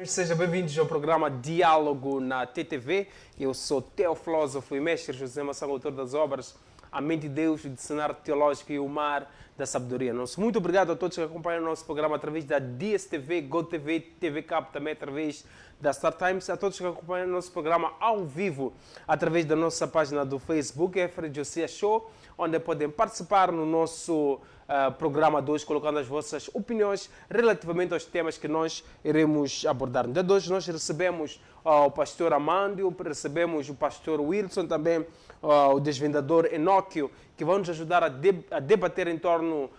Sejam bem-vindos ao programa Diálogo na TTV. Eu sou teofilósofo e mestre José Massang, autor das obras A Mente de Deus, o Dicionário Teológico e o Mar da Sabedoria. Muito obrigado a todos que acompanham o nosso programa através da DSTV, GoTV, TV Cabo, também através da Star Times, a todos que acompanham o nosso programa ao vivo através da nossa página do Facebook, Efra José Show, onde podem participar no nosso programa de hoje, colocando as vossas opiniões relativamente aos temas que nós iremos abordar. No dia de hoje nós recebemos o pastor Amandio, recebemos o pastor Wilson, também o desvendador Enóquio, que vão nos ajudar a debater em torno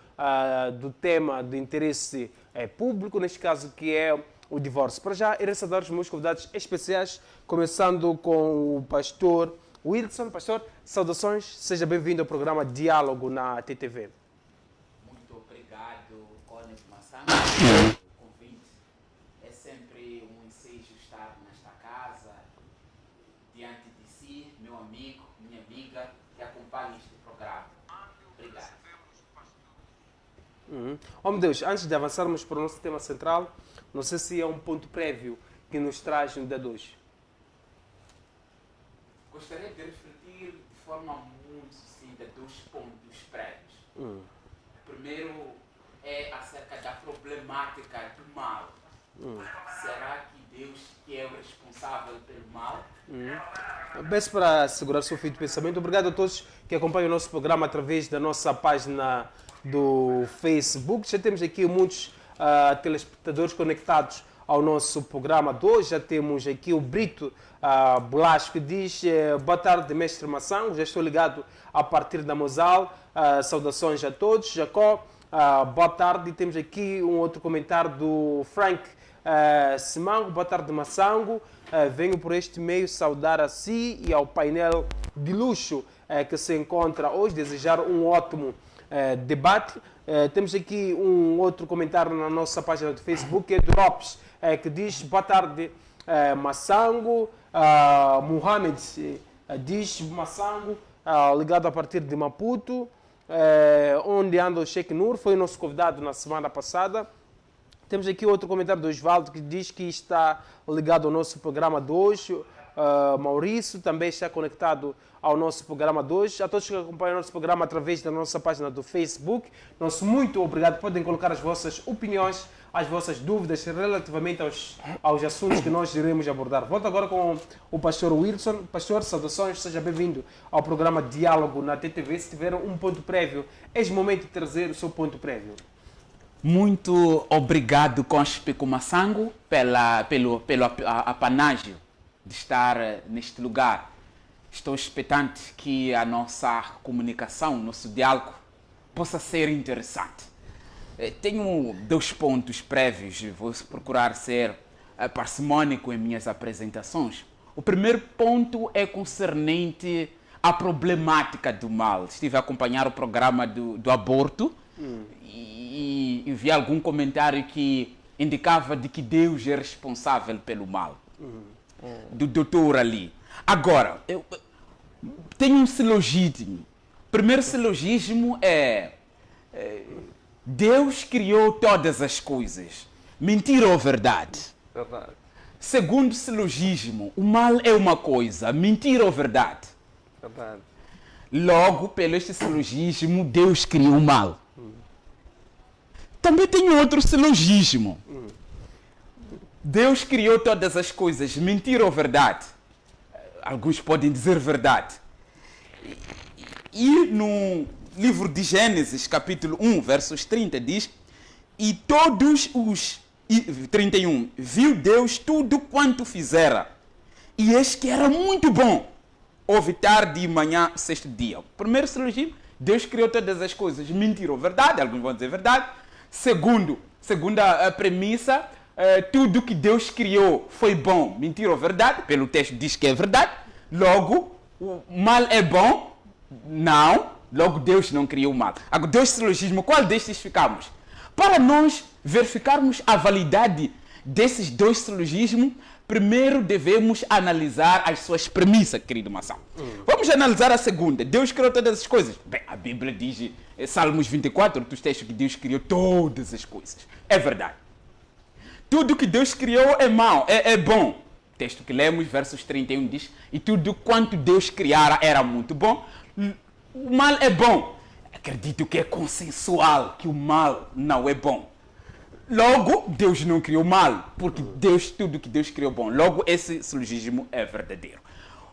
do tema de interesse público, neste caso que é o divórcio. Para já, irei saudar os meus convidados especiais, começando com o pastor Wilson. Pastor, saudações, seja bem-vindo ao programa Diálogo na TTV. Muito obrigado, Cone Massang, pelo convite. É sempre um ensejo estar nesta casa, diante de si, meu amigo, minha amiga, que acompanha este programa. Obrigado. Oh, meu Deus, antes de avançarmos para o nosso tema central, não sei se é um ponto prévio que nos traz no dia de hoje. Gostaria de refletir de forma muito sucinta dois pontos prévios. O primeiro é acerca da problemática do mal. Será que Deus que é o responsável pelo mal? Peço para segurar o seu fio de pensamento. Obrigado a todos que acompanham o nosso programa através da nossa página do Facebook. Já temos aqui muitos telespectadores conectados ao nosso programa de hoje. Já temos aqui o Brito Blasco, que diz: boa tarde, mestre Massang, já estou ligado a partir da Mosal. Saudações a todos. Jacó, boa tarde. E temos aqui um outro comentário do Frank Simango: boa tarde, Massango. Venho por este meio saudar a si e ao painel de luxo que se encontra hoje, desejar um ótimo debate. Temos aqui um outro comentário na nossa página do Facebook, que é do Lopes, que diz: boa tarde, Massango. Mohamed diz: Massango, ligado a partir de Maputo, onde anda o Sheikh Nur, foi o nosso convidado na semana passada. Temos aqui outro comentário do Osvaldo, que diz que está ligado ao nosso programa de hoje. Maurício também está conectado ao nosso programa de hoje. A todos que acompanham o nosso programa através da nossa página do Facebook, nosso muito obrigado. Podem colocar as vossas opiniões, as vossas dúvidas relativamente aos assuntos que nós iremos abordar. Volto agora com o pastor Wilson. Pastor, saudações, seja bem-vindo ao programa Diálogo na TTV. Se tiver um ponto prévio, é o momento de trazer o seu ponto prévio. Muito obrigado, Conspeco Massango, pelo apanágio de estar neste lugar. Estou expectante que a nossa comunicação, nosso diálogo, possa ser interessante. Tenho dois pontos prévios, vou procurar ser parcimônico em minhas apresentações. O primeiro ponto é concernente à problemática do mal. Estive a acompanhar o programa do aborto e vi algum comentário que indicava de que Deus é responsável pelo mal. Do doutor ali. Agora, eu tenho um silogismo. O primeiro silogismo é Deus criou todas as coisas. Mentira ou verdade? Verdade. Segundo silogismo, o mal é uma coisa. Mentira ou verdade? Verdade. Logo, pelo este silogismo, Deus criou o mal. Também tem outro silogismo. Deus criou todas as coisas. Mentira ou verdade? Alguns podem dizer verdade. E no livro de Gênesis, capítulo 1, versos 30, diz: e todos os... 31. Viu Deus tudo quanto fizera, e eis que era muito bom. Houve tarde e manhã, sexto dia. Primeiro silogismo, Deus criou todas as coisas. Mentira ou verdade? Alguns vão dizer verdade. Segunda premissa, tudo que Deus criou foi bom. Mentira ou verdade? Pelo texto diz que é verdade. Logo, o mal é bom? Não. Logo, Deus não criou o mal. Agora, dois silogismos, qual destes ficamos? Para nós verificarmos a validade desses dois silogismos, primeiro devemos analisar as suas premissas, querido Massang. Vamos analisar a segunda. Deus criou todas as coisas. Bem, a Bíblia diz, Salmos 24, dos textos que Deus criou todas as coisas. É verdade. tudo que Deus criou é mau, é bom. Texto que lemos, versos 31 diz, e tudo quanto Deus criara era muito bom. O mal é bom. Acredito que é consensual que o mal não é bom. Logo, Deus não criou mal, porque tudo que Deus criou é bom. Logo, esse silogismo é verdadeiro.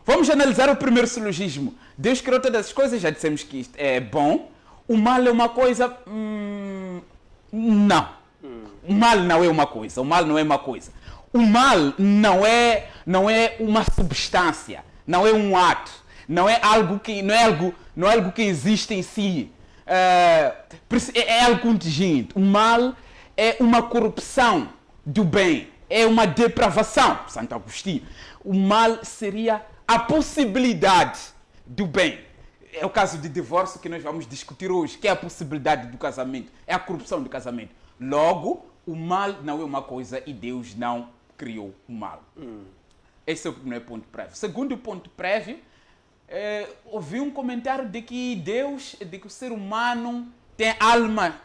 Vamos analisar o primeiro silogismo. Deus criou todas as coisas, já dissemos que isto é bom. O mal é uma coisa... não. O mal não é uma coisa. O mal não é uma coisa. O mal não é uma substância. Não é um ato. Não é algo que existe em si. É algo contingente. O mal é uma corrupção do bem. É uma depravação. Santo Agostinho. O mal seria a possibilidade do bem. É o caso de divórcio que nós vamos discutir hoje, que é a possibilidade do casamento, é a corrupção do casamento. Logo, o mal não é uma coisa e Deus não criou o mal. Esse é o primeiro ponto prévio. Segundo ponto prévio, ouvi um comentário de que o ser humano tem alma,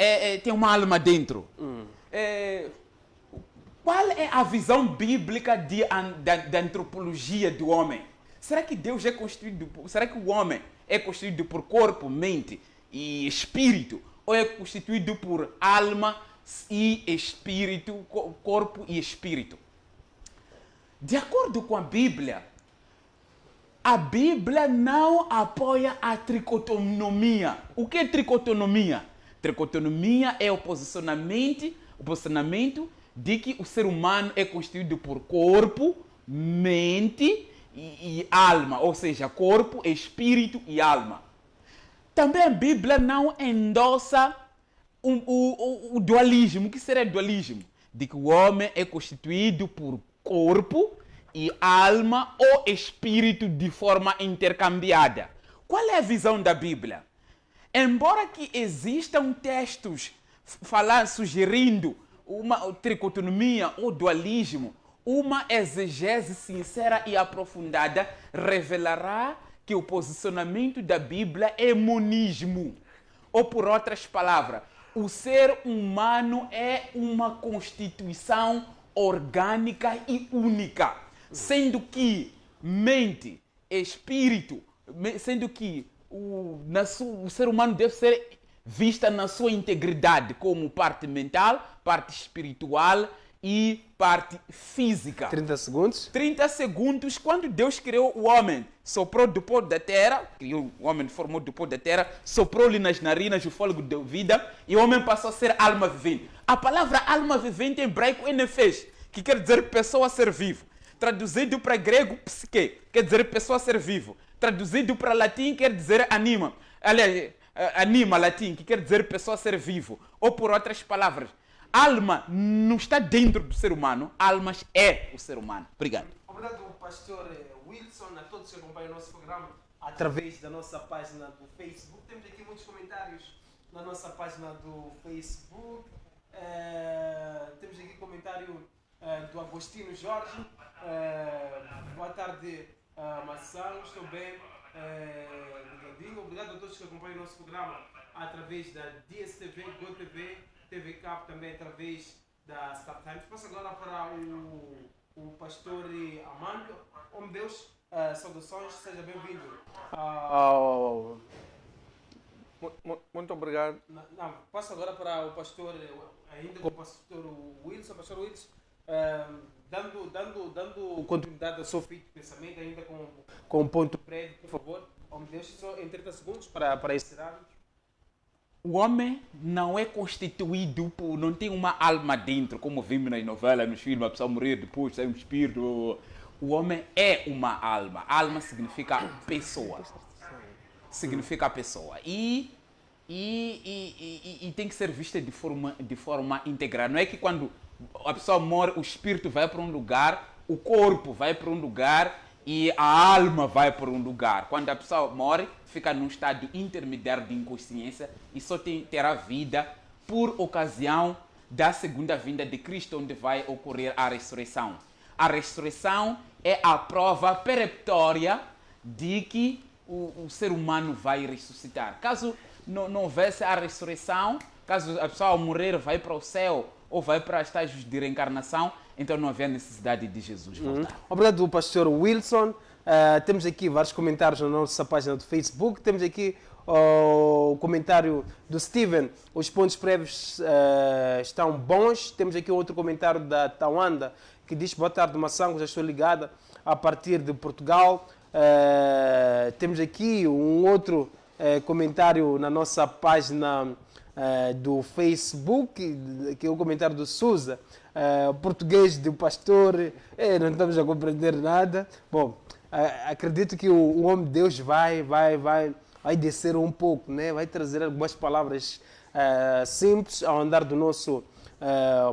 tem uma alma dentro. Qual é a visão bíblica da antropologia do homem? Será que Deus é constituído? Será que o homem é constituído por corpo, mente e espírito? Ou é constituído por alma e espírito, corpo e espírito? De acordo com a Bíblia não apoia a tricotonomia. O que é tricotonomia? Tricotonomia é o posicionamento de que o ser humano é constituído por corpo, mente e alma, ou seja, corpo, espírito e alma. Também a Bíblia não endossa o dualismo. O que seria dualismo? De que o homem é constituído por corpo e alma ou espírito de forma intercambiada. Qual é a visão da Bíblia? Embora que existam textos sugerindo uma tricotonomia ou dualismo, uma exegese sincera e aprofundada revelará que o posicionamento da Bíblia é monismo. Ou por outras palavras, o ser humano é uma constituição orgânica e única, sendo que mente, espírito, sendo que o ser humano deve ser vista na sua integridade, como parte mental, parte espiritual e parte física. 30 segundos. 30 segundos, quando Deus criou o homem, soprou do pó da terra, criou o homem, formou do pó da terra, soprou-lhe nas narinas o fôlego de vida e o homem passou a ser alma vivente. A palavra alma vivente em hebraico é nefesh, que quer dizer pessoa a ser vivo. Traduzido para grego, psique, quer dizer pessoa a ser vivo. Traduzido para latim, quer dizer anima. Aliás, anima, latim, que quer dizer pessoa a ser vivo. Ou por outras palavras, alma não está dentro do ser humano, almas é o ser humano. Obrigado. Obrigado, pastor Wilson, a todos que acompanham o nosso programa através da nossa página do Facebook. Temos aqui muitos comentários na nossa página do Facebook. Temos aqui comentário do Agostinho Jorge. Boa tarde, Maçã, estou bem. Obrigado a todos que acompanham o nosso programa através da DSTV, GoTV, TV Cap, também através da Star Times. Passo agora para o pastor Amando. Homem de Deus, saudações, seja bem-vindo. Muito obrigado. Passo agora para o pastor, ainda com o pastor Wilson. Pastor Wilson, dando continuidade ao seu filho de pensamento, ainda com um ponto prévio, por favor. Homem de Deus, só em 30 segundos para encerrarmos. O homem não é constituído por... não tem uma alma dentro, como vimos nas novelas, nos filmes, a pessoa morrer depois, sai um espírito. O homem é uma alma. Alma significa pessoa. Significa pessoa. E tem que ser vista de forma integral. Não é que quando a pessoa morre, o espírito vai para um lugar, o corpo vai para um lugar e a alma vai para um lugar. Quando a pessoa morre, fica num estado intermediário de inconsciência e só terá vida por ocasião da segunda vinda de Cristo, onde vai ocorrer a ressurreição. A ressurreição é a prova peremptória de que o ser humano vai ressuscitar. Caso não houvesse a ressurreição, caso a pessoa ao morrer vai para o céu ou vai para estágios de reencarnação, então não havia necessidade de Jesus voltar. Obrigado, pastor Wilson. Temos aqui vários comentários na nossa página do Facebook. Temos aqui o comentário do Steven. Os pontos prévios estão bons. Temos aqui outro comentário da Tawanda, que diz: boa tarde, Massango, já estou ligada a partir de Portugal. Temos aqui um outro comentário na nossa página do Facebook, que é o comentário do Souza, português do pastor. Não estamos a compreender nada. Bom, acredito que o homem de Deus vai descer um pouco, né? Vai trazer algumas palavras simples ao andar do nosso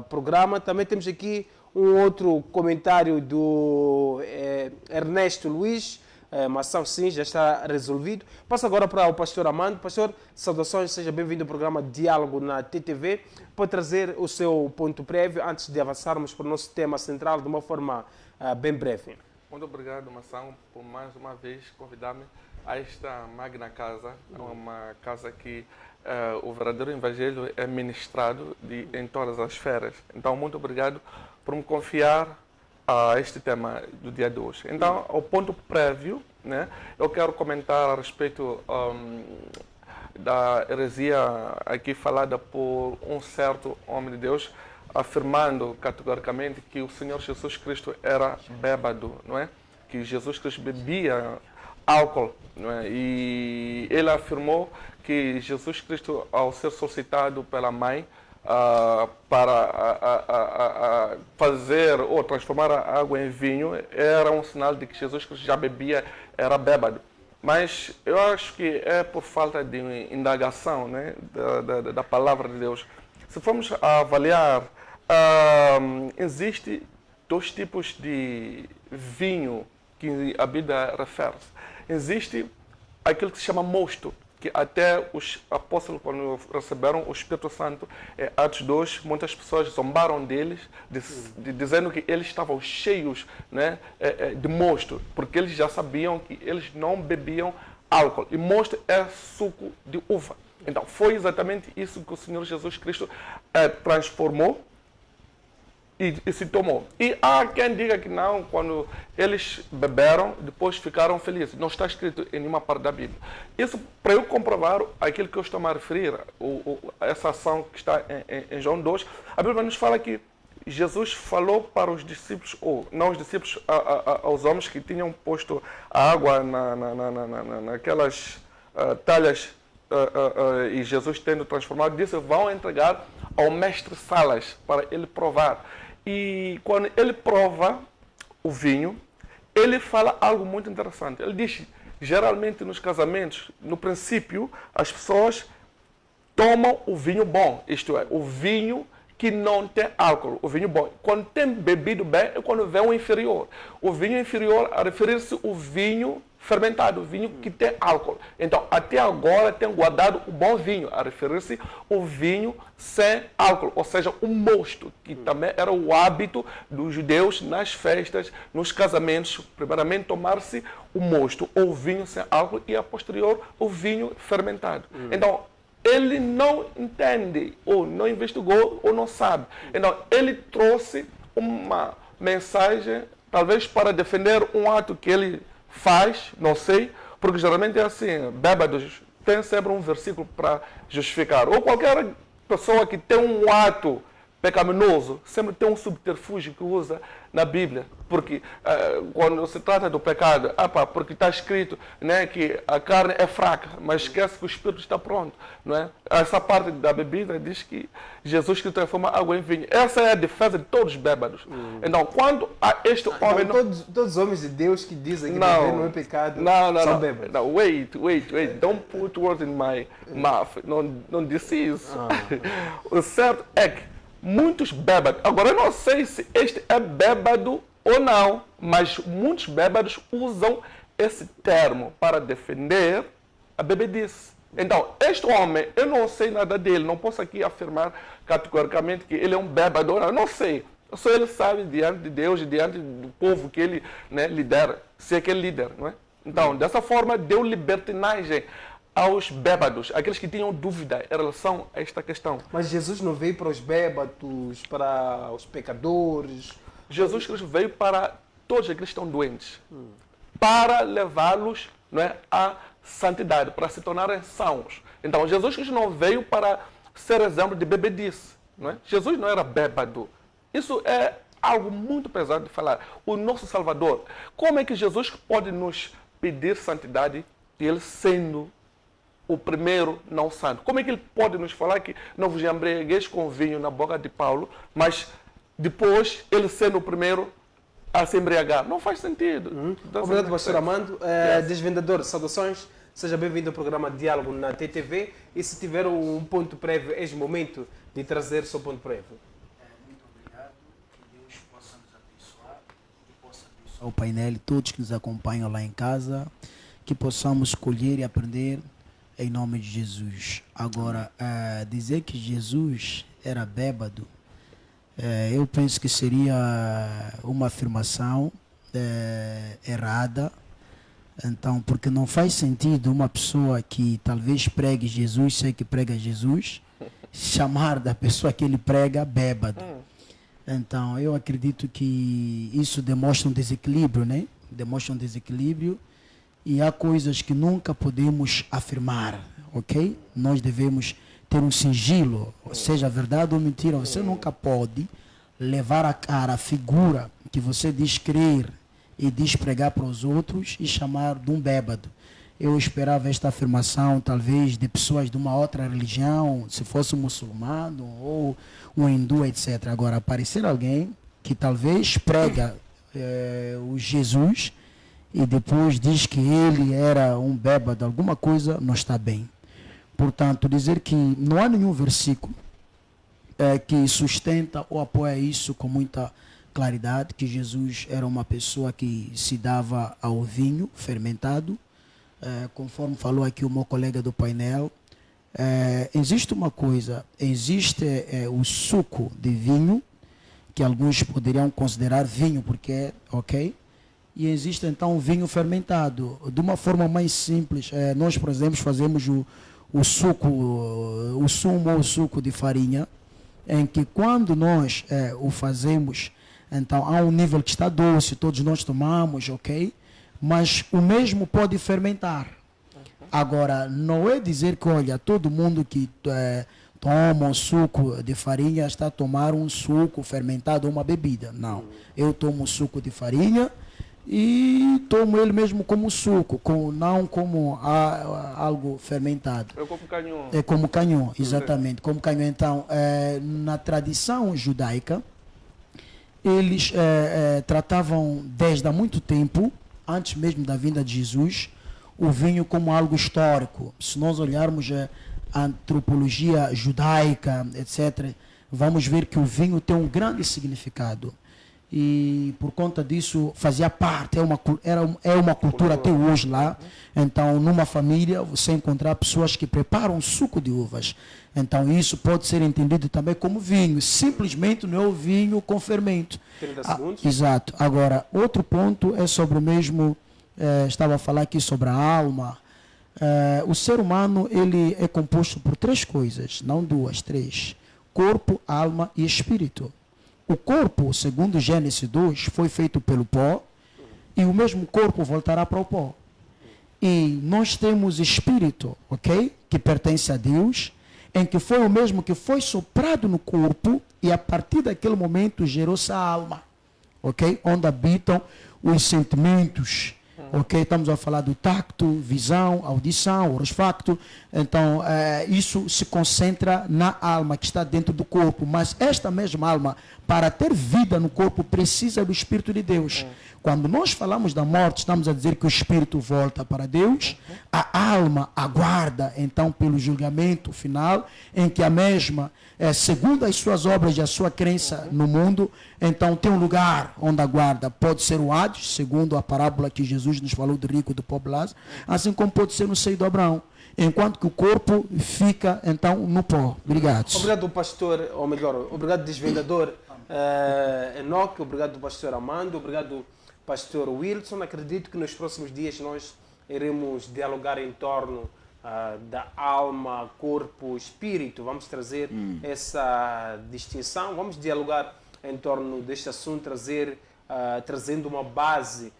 programa. Também temos aqui um outro comentário do Ernesto Luiz. Mação, sim, já está resolvido. Passo agora para o pastor Amando. Pastor, saudações, seja bem-vindo ao programa Diálogo na TTV. Pode trazer o seu ponto prévio antes de avançarmos para o nosso tema central de uma forma bem breve. Muito obrigado, Mação, por mais uma vez convidar-me a esta magna casa, uma casa que o verdadeiro evangelho é ministrado em todas as esferas. Então, muito obrigado por me confiar a este tema do dia de hoje. Então, ao ponto prévio, né, eu quero comentar a respeito da heresia aqui falada por um certo homem de Deus, afirmando categoricamente que o Senhor Jesus Cristo era bêbado, não é? Que Jesus Cristo bebia álcool, não é? E ele afirmou que Jesus Cristo, ao ser suscitado pela mãe, para fazer ou transformar a água em vinho, era um sinal de que Jesus Cristo já bebia, era bêbado. Mas eu acho que é por falta de indagação, né, da palavra de Deus. Se formos avaliar, existe dois tipos de vinho que a Bíblia refere-se. Existe aquilo que se chama mosto, que até os apóstolos, quando receberam o Espírito Santo, Atos 2, muitas pessoas zombaram deles, dizendo que eles estavam cheios, né, de mosto, porque eles já sabiam que eles não bebiam álcool. E mosto é suco de uva. Então, foi exatamente isso que o Senhor Jesus Cristo transformou e se tomou. E há quem diga que não, quando eles beberam, depois ficaram felizes. Não está escrito em nenhuma parte da Bíblia. Isso, para eu comprovar aquilo que eu estou a referir, essa ação que está em João 2, a Bíblia nos fala que Jesus falou para os discípulos, ou não os discípulos, aos homens que tinham posto a água naquelas talhas, e Jesus tendo transformado, disse: vão entregar ao mestre Salas para ele provar. E quando ele prova o vinho, ele fala algo muito interessante. Ele diz: geralmente nos casamentos, no princípio, as pessoas tomam o vinho bom, isto é, o vinho que não tem álcool, o vinho bom. Quando tem bebido bem, é quando vem o inferior. O vinho inferior, a referir-se ao vinho fermentado, o vinho que tem álcool. Então, até agora tem guardado o bom vinho, a referir-se ao vinho sem álcool, ou seja, o mosto, que também era o hábito dos judeus nas festas, nos casamentos, primeiramente tomar-se o mosto, ou vinho sem álcool, e a posterior o vinho fermentado. Então, ele não entende, ou não investigou, ou não sabe. Então, ele trouxe uma mensagem, talvez para defender um ato que ele faz, não sei, porque geralmente é assim, bêbados tem sempre um versículo para justificar. Ou qualquer pessoa que tem um ato pecaminoso, sempre tem um subterfúgio que usa na Bíblia. Porque quando se trata do pecado, porque está escrito, né, que a carne é fraca, mas esquece que o espírito está pronto. Não é? Essa parte da bebida diz que Jesus que transforma água em vinho. Essa é a defesa de todos os bêbados. Então, quando este homem... Todos os homens de Deus que dizem que beber não é pecado são bêbados. Não, wait. Don't put words in my mouth. Não disse isso. O certo é que muitos bêbados, agora eu não sei se este é bêbado ou não, mas muitos bêbados usam esse termo para defender a bebedice. Então, este homem, eu não sei nada dele, não posso aqui afirmar categoricamente que ele é um bêbado ou não, eu não sei. Só ele sabe diante de Deus e diante do povo que ele, né, lidera, se é que é líder, não é? Então, dessa forma, deu libertinagem aos bêbados, aqueles que tinham dúvida em relação a esta questão. Mas Jesus não veio para os bêbados, para os pecadores. Jesus Cristo veio para todos aqueles que estão doentes, para levá-los, não é, à santidade, para se tornarem sãos. Então, Jesus Cristo não veio para ser exemplo de bebedice. Não é? Jesus não era bêbado. Isso é algo muito pesado de falar. O nosso Salvador, como é que Jesus pode nos pedir santidade, ele sendo o primeiro não santo? Como é que ele pode nos falar que não vos embriagueis com vinho na boca de Paulo, mas depois ele sendo o primeiro a se embriagar? Não faz sentido. Obrigado, pastor Armando. Desvendador, saudações. Seja bem-vindo ao programa Diálogo na TTV. E se tiver um ponto prévio, é o momento de trazer o seu ponto prévio. Muito obrigado. Que Deus possa nos abençoar. Que possa abençoar o painel e todos que nos acompanham lá em casa. Que possamos escolher e aprender em nome de Jesus. Agora, dizer que Jesus era bêbado, eu penso que seria uma afirmação errada. Então, porque não faz sentido uma pessoa que talvez pregue Jesus, sei que prega Jesus, chamar da pessoa que ele prega bêbado. Então, eu acredito que isso demonstra um desequilíbrio, né? Demonstra um desequilíbrio e há coisas que nunca podemos afirmar, ok? Nós devemos ter um sigilo, seja verdade ou mentira. Você nunca pode levar a cara, a figura que você diz crer e diz pregar para os outros e chamar de um bêbado. Eu esperava esta afirmação, talvez, de pessoas de uma outra religião, se fosse um muçulmano ou um hindu, etc. Agora, aparecer alguém que talvez prega o Jesus e depois diz que ele era um bêbado, alguma coisa não está bem. Portanto, dizer que não há nenhum versículo que sustenta ou apoia isso com muita claridade, que Jesus era uma pessoa que se dava ao vinho fermentado, conforme falou aqui o meu colega do painel. Existe uma coisa, existe o suco de vinho, que alguns poderiam considerar vinho, porque ok? E existe então o vinho fermentado. De uma forma mais simples, nós, por exemplo, fazemos o sumo ou o suco de farinha, em que quando nós o fazemos, então há um nível que está doce, todos nós tomamos, ok? Mas o mesmo pode fermentar. Agora, não é dizer que, olha, todo mundo que toma um suco de farinha está a tomar um suco fermentado ou uma bebida. Não. Eu tomo suco de farinha e tomo ele mesmo como suco, não como algo fermentado. É como canhão. É como canhão, exatamente. Como canhão. Então, na tradição judaica, eles tratavam desde há muito tempo, antes mesmo da vinda de Jesus, o vinho como algo histórico. Se nós olharmos a antropologia judaica, etc., vamos ver que o vinho tem um grande significado. E por conta disso fazia parte, é uma cultura até hoje lá. Então, numa família, você encontrar pessoas que preparam suco de uvas. Então, isso pode ser entendido também como vinho. Simplesmente não é o vinho com fermento. 30 segundos. Exato. Agora, outro ponto é sobre o mesmo, estava a falar aqui sobre a alma. O ser humano, ele é composto por 3 coisas, não 2, 3. Corpo, alma e espírito. O corpo, segundo Gênesis 2, foi feito pelo pó e o mesmo corpo voltará para o pó. E nós temos espírito, ok? Que pertence a Deus, em que foi o mesmo que foi soprado no corpo e a partir daquele momento gerou-se a alma, ok? Onde habitam os sentimentos, ok? Estamos a falar do tacto, visão, audição, olfato. Então, isso se concentra na alma que está dentro do corpo. Mas esta mesma alma, para ter vida no corpo, precisa do Espírito de Deus. Quando nós falamos da morte, estamos a dizer que o Espírito volta para Deus. A alma aguarda, então, pelo julgamento final, em que a mesma, segundo as suas obras e a sua crença no mundo, então tem um lugar onde aguarda. Pode ser o Hades, segundo a parábola que Jesus nos falou do rico e do pobre Lázaro, assim como pode ser no seio de Abraão, enquanto que o corpo fica, então, no pó. Obrigado. Obrigado, pastor, ou melhor, obrigado, desvendador Enoque, obrigado, pastor Armando, obrigado, pastor Wilson. Acredito que nos próximos dias nós iremos dialogar em torno da alma, corpo, espírito. Vamos trazer essa distinção. Vamos dialogar em torno deste assunto, trazendo uma base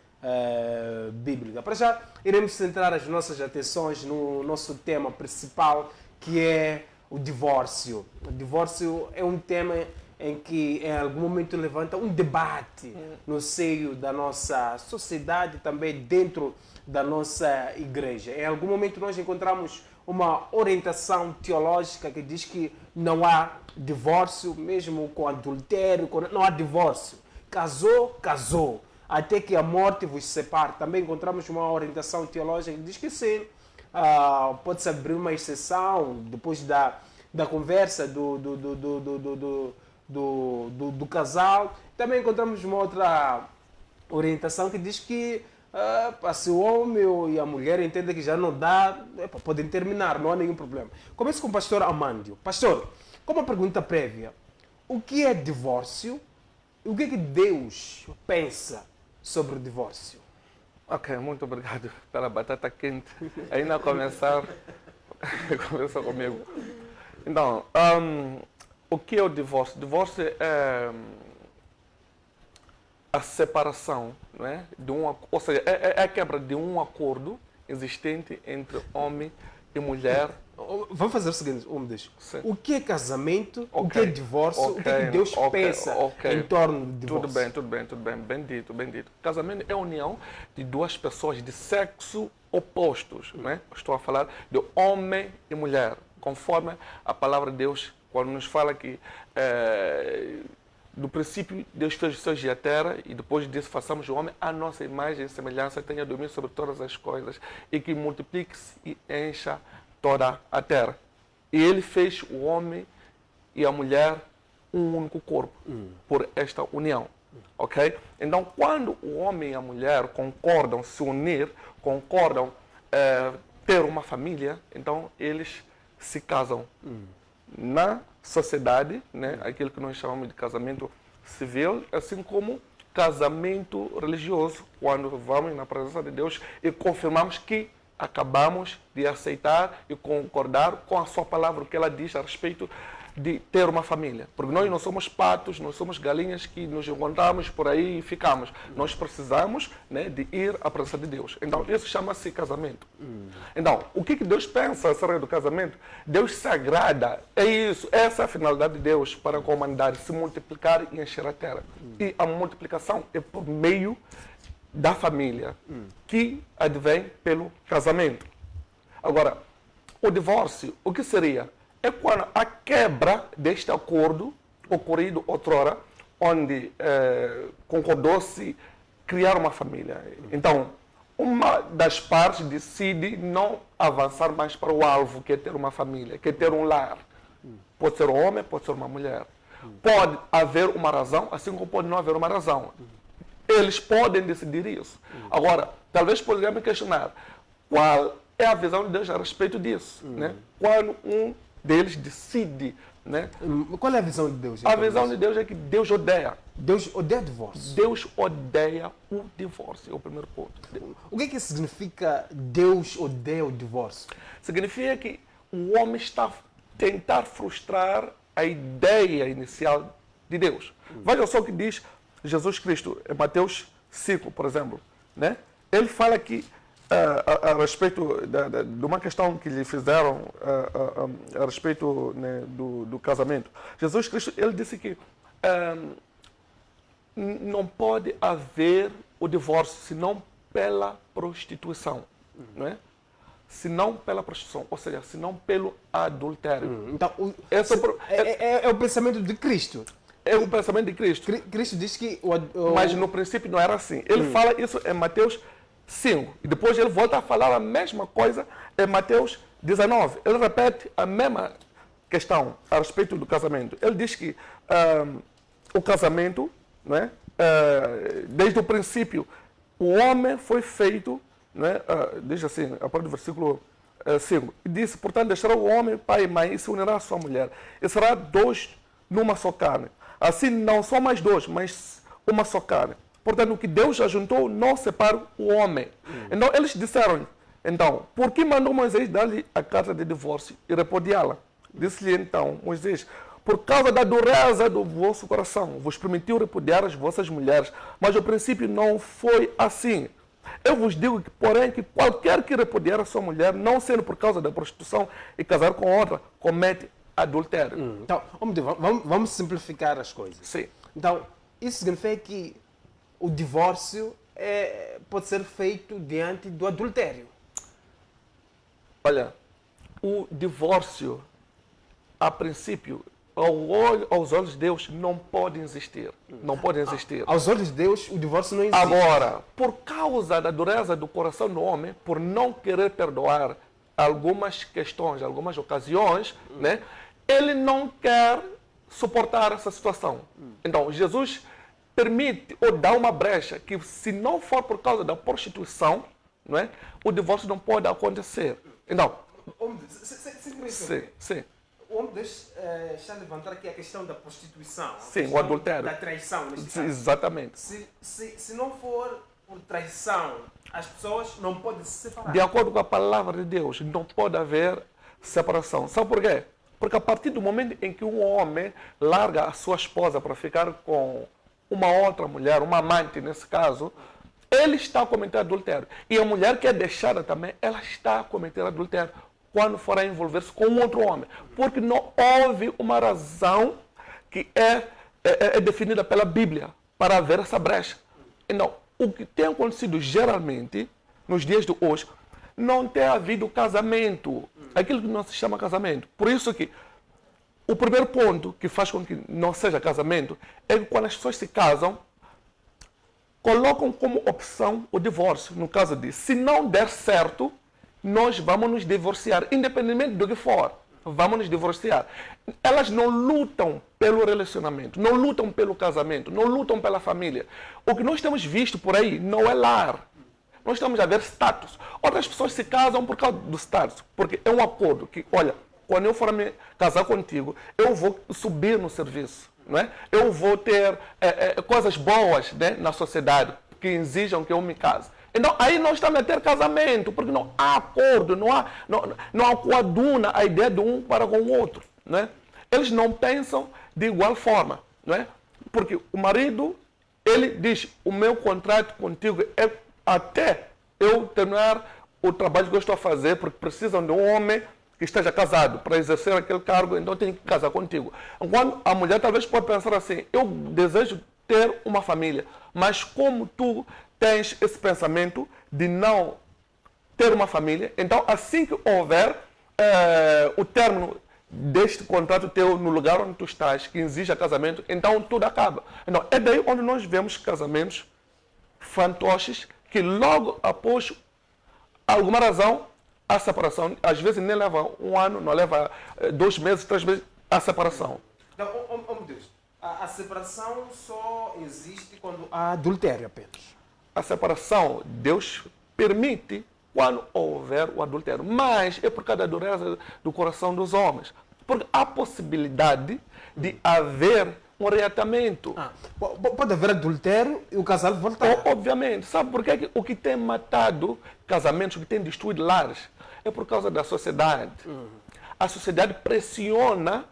bíblica. Para já, iremos centrar as nossas atenções no nosso tema principal, que é o divórcio. O divórcio é um tema em que em algum momento levanta um debate no seio da nossa sociedade, também dentro da nossa igreja. Em algum momento nós encontramos uma orientação teológica que diz que não há divórcio, mesmo com adultério, não há divórcio. Casou, casou, até que a morte vos separe. Também encontramos uma orientação teológica que diz que sim, pode-se abrir uma exceção depois da conversa do casal. Também encontramos uma outra orientação que diz que se o homem e a mulher entendem que já não dá, podem terminar, não há nenhum problema. Começo com o pastor Amândio. Pastor, como uma pergunta prévia, o que é divórcio e o que é que Deus pensa sobre o divórcio? Ok, muito obrigado pela batata quente. Ainda a começar, conversa comigo. Então, o que é o divórcio? Divórcio é a separação, não é? Ou seja, é a quebra de um acordo existente entre homem e mulher. Vamos fazer o seguinte, Sim. o que é casamento, o que é divórcio, o que é que Deus pensa em torno do divórcio? Tudo bem, bem dito. Casamento é a união de duas pessoas de sexo opostos, não é? Estou a falar de homem e mulher, conforme a palavra de Deus, quando nos fala que do princípio Deus fez os céus e a terra, e depois disso façamos o homem à nossa imagem e semelhança, tenha domínio sobre todas as coisas, e que multiplique-se e encha toda a terra. E ele fez o homem e a mulher um único corpo, por esta união. Ok? Então, quando o homem e a mulher concordam se unir, concordam ter uma família, então eles se casam. Na sociedade, né, aquilo que nós chamamos de casamento civil, assim como casamento religioso, quando vamos na presença de Deus e confirmamos que acabamos de aceitar e concordar com a sua palavra, o que ela diz a respeito de ter uma família. Porque nós não somos patos, nós somos galinhas que nos encontramos por aí e ficamos. Nós precisamos, né, de ir à presença de Deus. Então, isso chama-se casamento. Então, o que Deus pensa acerca do casamento? Deus se agrada. É isso. Essa é a finalidade de Deus para com a humanidade, se multiplicar e encher a terra. E a multiplicação é por meio da família, que advém pelo casamento. Agora, o divórcio, o que seria? É quando a quebra deste acordo ocorrido outrora, onde concordou-se criar uma família. Então, uma das partes decide não avançar mais para o alvo, que é ter uma família, que é ter um lar. Pode ser um homem, pode ser uma mulher. Pode haver uma razão, assim como pode não haver uma razão. Eles podem decidir isso. Agora, talvez poderíamos questionar qual é a visão de Deus a respeito disso. Né? Quando um deles decide, né? Qual é a visão de Deus? A visão de Deus é que Deus odeia. Deus odeia divórcio. Deus odeia o divórcio, é o primeiro ponto. O que significa Deus odeia o divórcio? Significa que o homem está a tentar frustrar a ideia inicial de Deus. Veja só o que diz Jesus Cristo em Mateus 5, por exemplo. Né? Ele fala que a respeito de uma questão que lhe fizeram a respeito, né, do casamento. Jesus Cristo, ele disse que não pode haver o divórcio senão pela prostituição, não é? Senão pela prostituição, ou seja, senão pelo adultério. Então, é o pensamento de Cristo. É o pensamento de Cristo. Cristo diz que... Mas no princípio não era assim. Ele fala isso em Mateus 5. E depois ele volta a falar a mesma coisa em Mateus 19. Ele repete a mesma questão a respeito do casamento. Ele diz que o casamento, não é? Desde o princípio, o homem foi feito, não é? Diz assim, a partir do versículo 5. E disse, portanto, deixará o homem, pai e mãe, e se unirá à sua mulher. E será dois numa só carne. Assim, não são mais dois, mas uma só carne. Portanto, o que Deus ajuntou, não separa o homem. Então, eles disseram, Então, por que mandou Moisés dar-lhe a carta de divórcio e repudiá-la? Disse-lhe então Moisés: por causa da dureza do vosso coração, vos permitiu repudiar as vossas mulheres, mas o princípio não foi assim. Eu vos digo, porém, que qualquer que repudiar a sua mulher, não sendo por causa da prostituição e casar com outra, comete adultério. Então, vamos simplificar as coisas. Sim. Então, isso significa que o divórcio pode ser feito diante do adultério. Olha, o divórcio, a princípio, aos olhos de Deus, não pode existir. Não pode existir. Aos olhos de Deus, o divórcio não existe. Agora, por causa da dureza do coração do homem, por não querer perdoar algumas questões, algumas ocasiões, né, ele não quer suportar essa situação. Então, Jesus permite ou dá uma brecha que, se não for por causa da prostituição, não é, o divórcio não pode acontecer. Então, sim. O homem deixa levantar aqui a questão da prostituição. Sim, o adultério. Da traição, neste caso. Exatamente. Se não for por traição, as pessoas não podem se separar. De acordo com a palavra de Deus, não pode haver separação. Sabe por quê? Porque a partir do momento em que um homem larga a sua esposa para ficar com uma outra mulher, uma amante nesse caso, ele está a cometer adultério. E a mulher que é deixada também, ela está a cometer adultério quando for a envolver-se com um outro homem. Porque não houve uma razão que é definida pela Bíblia para haver essa brecha. Então, o que tem acontecido geralmente, nos dias de hoje, não tem havido casamento. Aquilo que não se chama casamento. Por isso que o primeiro ponto que faz com que não seja casamento é que quando as pessoas se casam, colocam como opção o divórcio. No caso de, se não der certo, nós vamos nos divorciar, independentemente do que for. Vamos nos divorciar. Elas não lutam pelo relacionamento, não lutam pelo casamento, não lutam pela família. O que nós temos visto por aí não é lar. Nós estamos a ver status. Outras pessoas se casam por causa do status, porque é um acordo que, olha, quando eu for me casar contigo, eu vou subir no serviço, não é? Eu vou ter coisas boas, né, na sociedade que exijam que eu me case. Então, aí nós estamos a ter casamento, porque não há acordo, não coaduna a ideia de um para com o outro. Não é? Eles não pensam de igual forma. Não é? Porque o marido, ele diz, o meu contrato contigo é até eu terminar o trabalho que eu estou a fazer, porque precisam de um homem que esteja casado para exercer aquele cargo, então tem que casar contigo. Enquanto a mulher talvez pode pensar assim, eu desejo ter uma família, mas como tu tens esse pensamento de não ter uma família, então assim que houver o término deste contrato teu no lugar onde tu estás, que exija casamento, então tudo acaba. Então, é daí onde nós vemos casamentos fantoches que logo após alguma razão a separação, às vezes nem leva um ano, não leva 2 meses, 3 meses, a separação. Então, meu Deus, a separação só existe quando há adultério apenas. A separação, Deus permite quando houver o adultério. Mas é por causa da dureza do coração dos homens. Porque há possibilidade de haver um reatamento. Pode haver adultério e o casal voltar. Obviamente. Sabe por quê? O que tem matado casamentos, o que tem destruído lares, é por causa da sociedade. A sociedade pressiona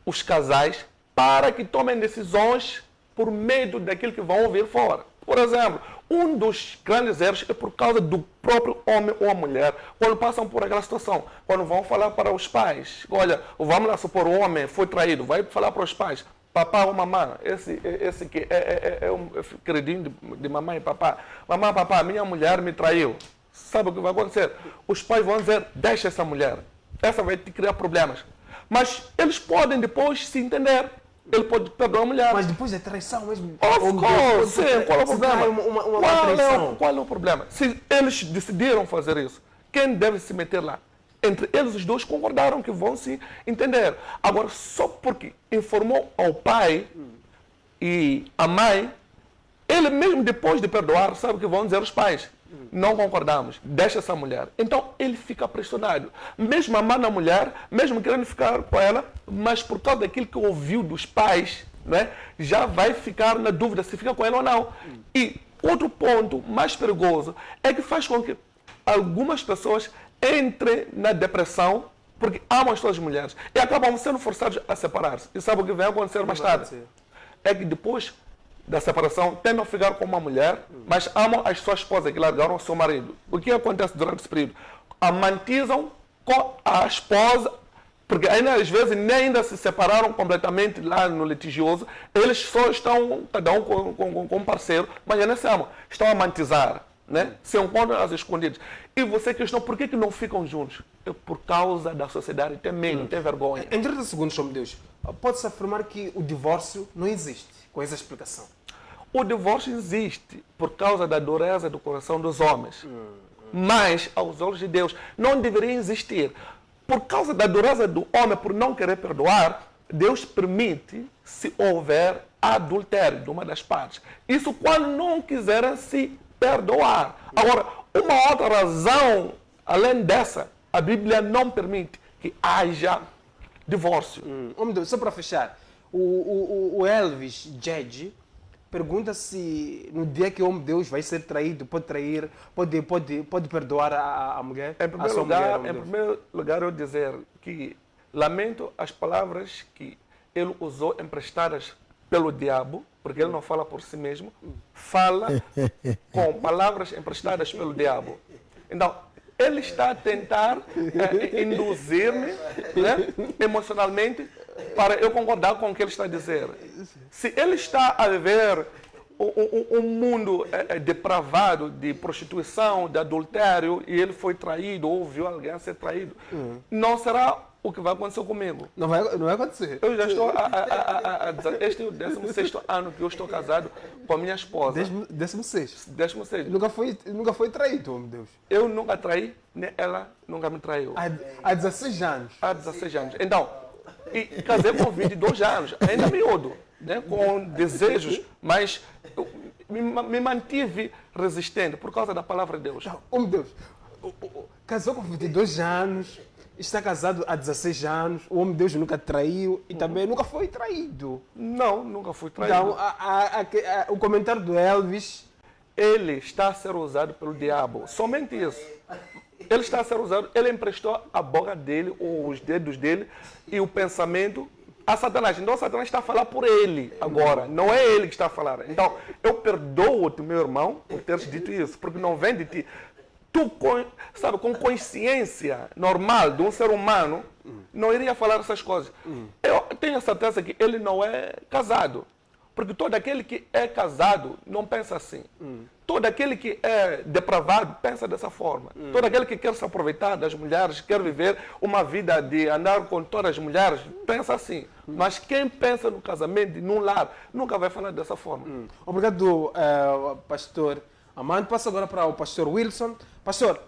os casais para que tomem decisões por medo daquilo que vão ouvir fora. Por exemplo, um dos grandes erros é por causa do próprio homem ou a mulher, quando passam por aquela situação, quando vão falar para os pais, olha, vamos lá supor, o homem foi traído, vai falar para os pais, papá ou mamãe, esse que é um queridinho de mamãe e papá, mamãe, papá, minha mulher me traiu, sabe o que vai acontecer? Os pais vão dizer, deixa essa mulher, essa vai te criar problemas, mas eles podem depois se entender. Ele pode perdoar a mulher. Mas depois é traição mesmo. Sim, qual é o problema? Traição. Qual é o problema? Se eles decidiram fazer isso, quem deve se meter lá? Entre eles, os dois concordaram que vão se entender. Agora, só porque informou ao pai e à mãe, ele mesmo depois de perdoar, sabe o que vão dizer os pais? Não concordamos, deixa essa mulher. Então ele fica pressionado. Mesmo amando a mulher, mesmo querendo ficar com ela, mas por causa daquilo que ouviu dos pais, né, já vai ficar na dúvida se fica com ela ou não. E outro ponto mais perigoso é que faz com que algumas pessoas entrem na depressão porque amam as suas mulheres e acabam sendo forçados a separar-se. E sabe o que vai acontecer mais tarde? É que depois da separação tentam ficar com uma mulher, mas amam as suas esposas que largaram o seu marido. O que acontece durante esse período? Amantizam com a esposa, porque ainda às vezes nem ainda se separaram completamente lá no litigioso, eles só estão, cada um com um parceiro, mas ainda se amam, estão a amantizar, né? Se encontram às escondidas. E você questiona por que não ficam juntos? É por causa da sociedade, tem medo, tem vergonha. Em 30 segundos, homem de Deus, pode-se afirmar que o divórcio não existe com essa explicação? O divórcio existe por causa da dureza do coração dos homens. Mas, aos olhos de Deus, não deveria existir. Por causa da dureza do homem, por não querer perdoar, Deus permite se houver adultério de uma das partes. Isso quando não quiserem se perdoar. Agora, uma outra razão, além dessa, a Bíblia não permite que haja divórcio. Homem de Deus, só para fechar, o Elvis Jedge pergunta se no dia que o homem de Deus vai ser traído, pode trair, pode perdoar a mulher? Em primeiro lugar, eu dizer que lamento as palavras que ele usou emprestadas pelo diabo, porque ele não fala por si mesmo, fala com palavras emprestadas pelo diabo. Então, ele está a tentar induzir-me, né, emocionalmente para eu concordar com o que ele está a dizer. Se ele está a viver um mundo depravado de prostituição, de adultério, e ele foi traído ou viu alguém ser traído, não será o que vai acontecer comigo. Não vai acontecer. Eu já estou este é o 16º ano que eu estou casado com a minha esposa. 16º. 16º. Nunca foi traído, homem de Deus. Eu nunca traí, nem ela nunca me traiu. Há 16 anos. Há 16 anos. Então, e casei com 22 anos, ainda miúdo, né, com desejos, mas eu me mantive resistente por causa da palavra de Deus. Homem de Deus, casou com 22 anos, está casado há 16 anos, o homem de Deus nunca traiu e também nunca foi traído. Não, nunca fui traído. Então, o comentário do Elvis... Ele está a ser usado pelo diabo, somente isso. Ele está a ser usado, ele emprestou a boca dele, os dedos dele e o pensamento a Satanás. Então, Satanás está a falar por ele agora, não é ele que está a falar. Então, eu perdoo-te, meu irmão, por teres dito isso, porque não vem de ti. Tu, sabe, com consciência normal de um ser humano, não iria falar essas coisas. Eu tenho a certeza que ele não é casado. Porque todo aquele que é casado não pensa assim. Todo aquele que é depravado pensa dessa forma. Todo aquele que quer se aproveitar das mulheres, quer viver uma vida de andar com todas as mulheres, pensa assim. Mas quem pensa no casamento e num lar, nunca vai falar dessa forma. Obrigado, pastor Amando. Passo agora para o pastor Wilson. Pastor,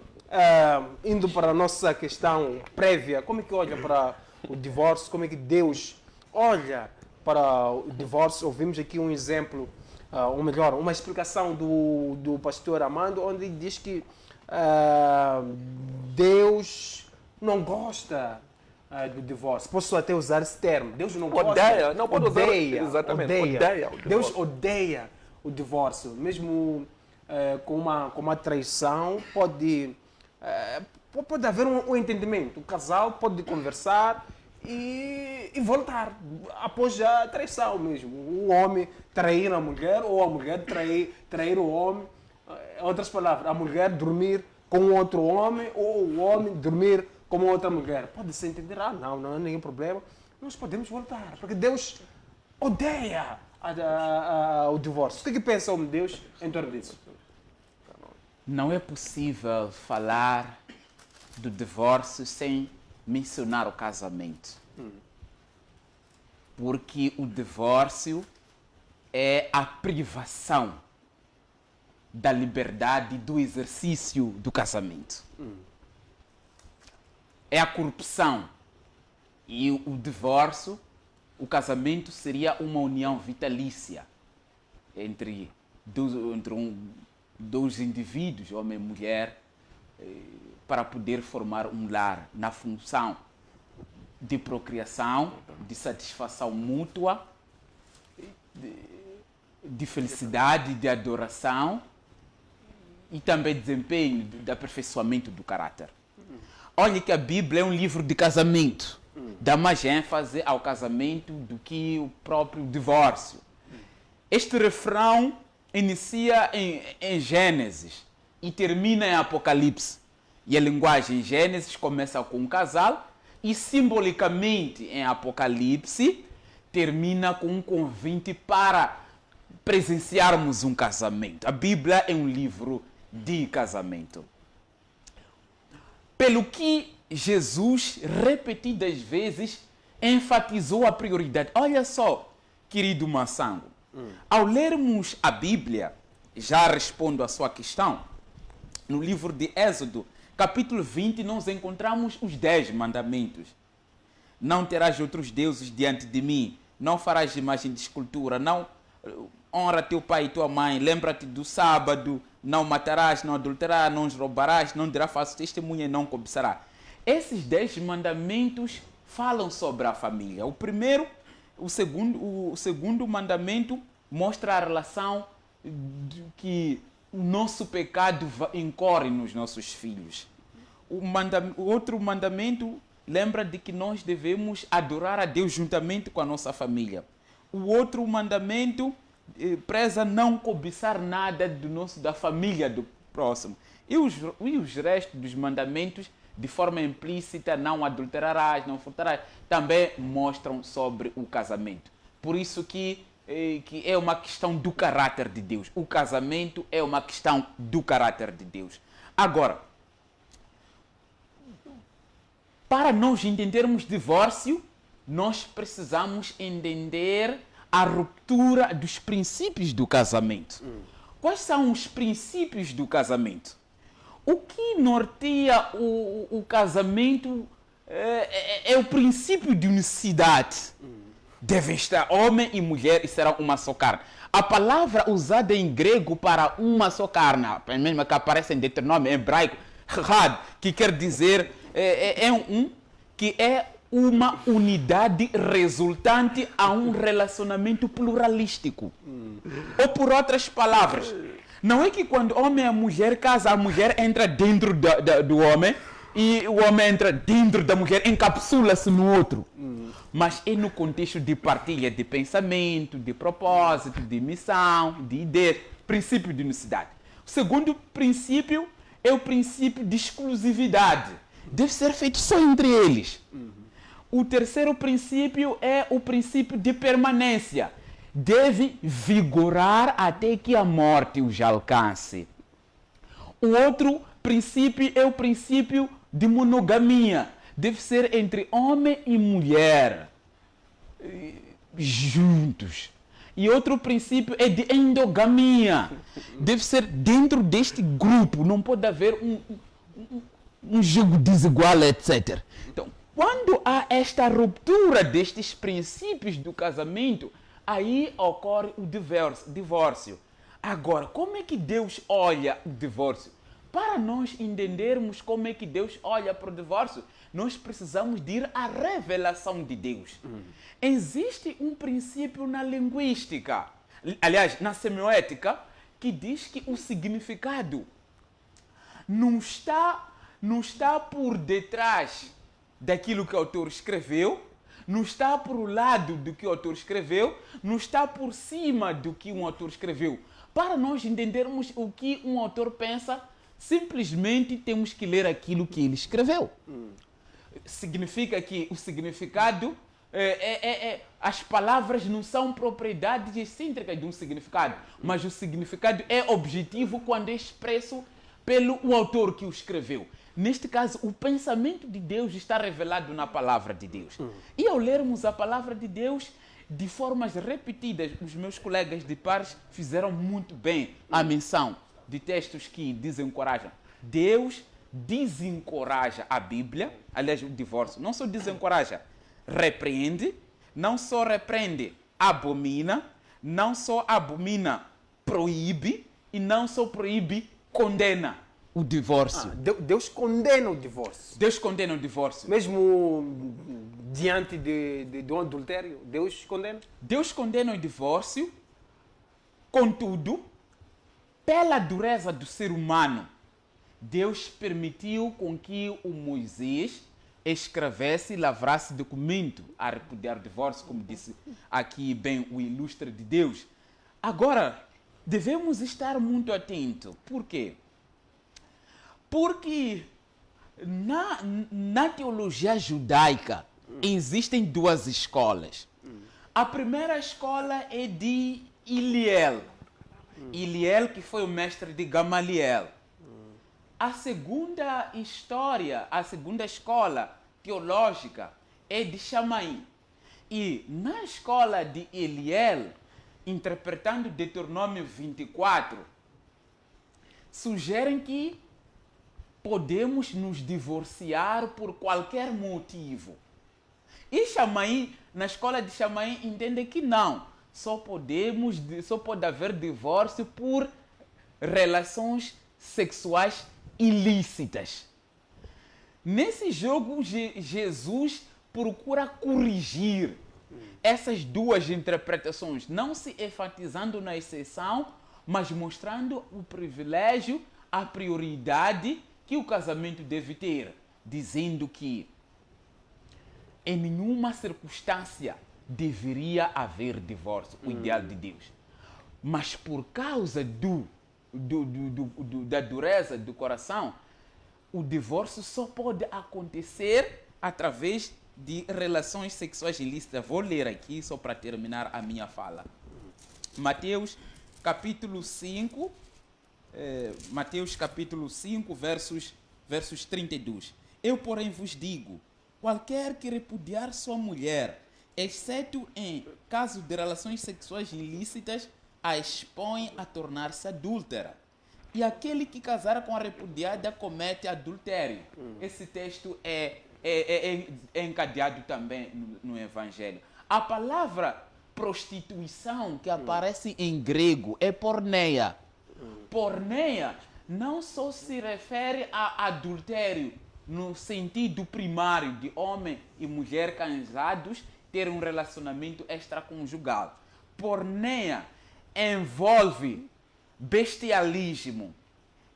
indo para a nossa questão prévia, como é que olha para o divórcio? Como é que Deus olha para o divórcio? Ouvimos aqui um exemplo, ou melhor, uma explicação do pastor Amando, onde ele diz que Deus não gosta do divórcio. Posso até usar esse termo. Deus não gosta. Odeia. Não pode usar. Exatamente. Odeia o divórcio. Deus odeia o divórcio. Mesmo com uma traição, pode haver um entendimento. O casal pode conversar e voltar após a traição mesmo. O homem trair a mulher ou a mulher trair o homem. Em outras palavras, a mulher dormir com outro homem ou o homem dormir com outra mulher. Pode-se entender, não há nenhum problema. Nós podemos voltar, porque Deus odeia o divórcio. O que pensa o homem de Deus em torno disso? Não é possível falar do divórcio sem mencionar o casamento. Porque o divórcio é a privação da liberdade do exercício do casamento. É a corrupção. E o divórcio, o casamento seria uma união vitalícia entre dois indivíduos, homem e mulher, para poder formar um lar na função de procriação, de satisfação mútua, de felicidade, de adoração e também desempenho do aperfeiçoamento do caráter. Olha que a Bíblia é um livro de casamento. Dá mais ênfase ao casamento do que o próprio divórcio. Este refrão inicia em Gênesis e termina em Apocalipse. E a linguagem em Gênesis começa com um casal e simbolicamente em Apocalipse termina com um convite para presenciarmos um casamento. A Bíblia é um livro de casamento. Pelo que Jesus repetidas vezes enfatizou a prioridade. Olha só, querido Massango, ao lermos a Bíblia, já respondo à sua questão, no livro de Êxodo, capítulo 20, nós encontramos os 10 mandamentos. Não terás outros deuses diante de mim, não farás imagem de escultura, não honra teu pai e tua mãe, lembra-te do sábado, não matarás, não adulterarás, não roubarás, não dirás falso testemunho e não cobiçarás. Esses 10 mandamentos falam sobre a família. O segundo mandamento mostra a relação que o nosso pecado incorre nos nossos filhos. O outro mandamento lembra de que nós devemos adorar a Deus juntamente com a nossa família. O outro mandamento preza não cobiçar nada da família do próximo. E os restos dos mandamentos, de forma implícita, não adulterarás, não furtarás, também mostram sobre o casamento. Por isso que é uma questão do caráter de Deus. O casamento é uma questão do caráter de Deus. Agora, para nós entendermos divórcio, nós precisamos entender a ruptura dos princípios do casamento. Quais são os princípios do casamento? O que norteia o casamento é o princípio de unicidade. Devem estar homem e mulher e serão uma só carne. A palavra usada em grego para uma só carne, a mesma que aparece em Deuteronômio em hebraico, chad, que quer dizer que é uma unidade resultante a um relacionamento pluralístico. Ou por outras palavras, não é que quando o homem e a mulher casam, a mulher entra dentro do homem e o homem entra dentro da mulher, encapsula-se no outro. Mas é no contexto de partilha de pensamento, de propósito, de missão, de ideia, princípio de unicidade. O segundo princípio é o princípio de exclusividade. Deve ser feito só entre eles. O terceiro princípio é o princípio de permanência. Deve vigorar até que a morte os alcance. O outro princípio é o princípio de monogamia. Deve ser entre homem e mulher, juntos. E outro princípio é de endogamia. Deve ser dentro deste grupo. Não pode haver um jogo desigual, etc. Então, quando há esta ruptura destes princípios do casamento, aí ocorre o divórcio. Agora, como é que Deus olha o divórcio? Para nós entendermos como é que Deus olha para o divórcio, nós precisamos de ir à revelação de Deus. Existe um princípio na linguística, aliás, na semioética, que diz que o significado não está por detrás daquilo que o autor escreveu, não está por o lado do que o autor escreveu, não está por cima do que um autor escreveu. Para nós entendermos o que um autor pensa, simplesmente temos que ler aquilo que ele escreveu. Significa que o significado, as palavras não são propriedades excêntricas de um significado, mas o significado é objetivo quando é expresso pelo autor que o escreveu. Neste caso, o pensamento de Deus está revelado na palavra de Deus. E ao lermos a palavra de Deus, de formas repetidas, os meus colegas de pares fizeram muito bem a menção de textos que desencorajam. Deus desencoraja a Bíblia, aliás, o divórcio, não só desencoraja, repreende, não só repreende, abomina, não só abomina, proíbe, e não só proíbe, condena o divórcio. Deus condena o divórcio. Deus condena o divórcio. Mesmo diante de um adultério, Deus condena? Deus condena o divórcio, contudo, pela dureza do ser humano, Deus permitiu com que o Moisés escrevesse e lavrasse documento a repudiar o divórcio, como disse aqui bem o ilustre de Deus. Agora, devemos estar muito atentos. Por quê? Porque na teologia judaica existem duas escolas. A primeira escola é de Iliel. Iliel, que foi o mestre de Gamaliel. A segunda história, a segunda escola teológica é de Shammai. E na escola de Eliel, interpretando Deuteronômio 24, sugerem que podemos nos divorciar por qualquer motivo. E Shammai, na escola de Shammai, entende que não. Só pode haver divórcio por relações sexuais ilícitas. Nesse jogo, Jesus procura corrigir essas duas interpretações, não se enfatizando na exceção, mas mostrando o privilégio, a prioridade que o casamento deve ter, dizendo que em nenhuma circunstância deveria haver divórcio, o ideal de Deus. Mas por causa da dureza do coração, o divórcio só pode acontecer através de relações sexuais ilícitas. Vou ler aqui só para terminar a minha fala. Mateus capítulo 5, versos 32. Eu, porém, vos digo, qualquer que repudiar sua mulher, exceto em caso de relações sexuais ilícitas, a expõe a tornar-se adúltera. E aquele que casar com a repudiada comete adultério. Esse texto é encadeado também no Evangelho. A palavra prostituição que aparece em grego é porneia. Porneia não só se refere a adultério no sentido primário de homem e mulher casados terem um relacionamento extraconjugal. Porneia envolve bestialismo,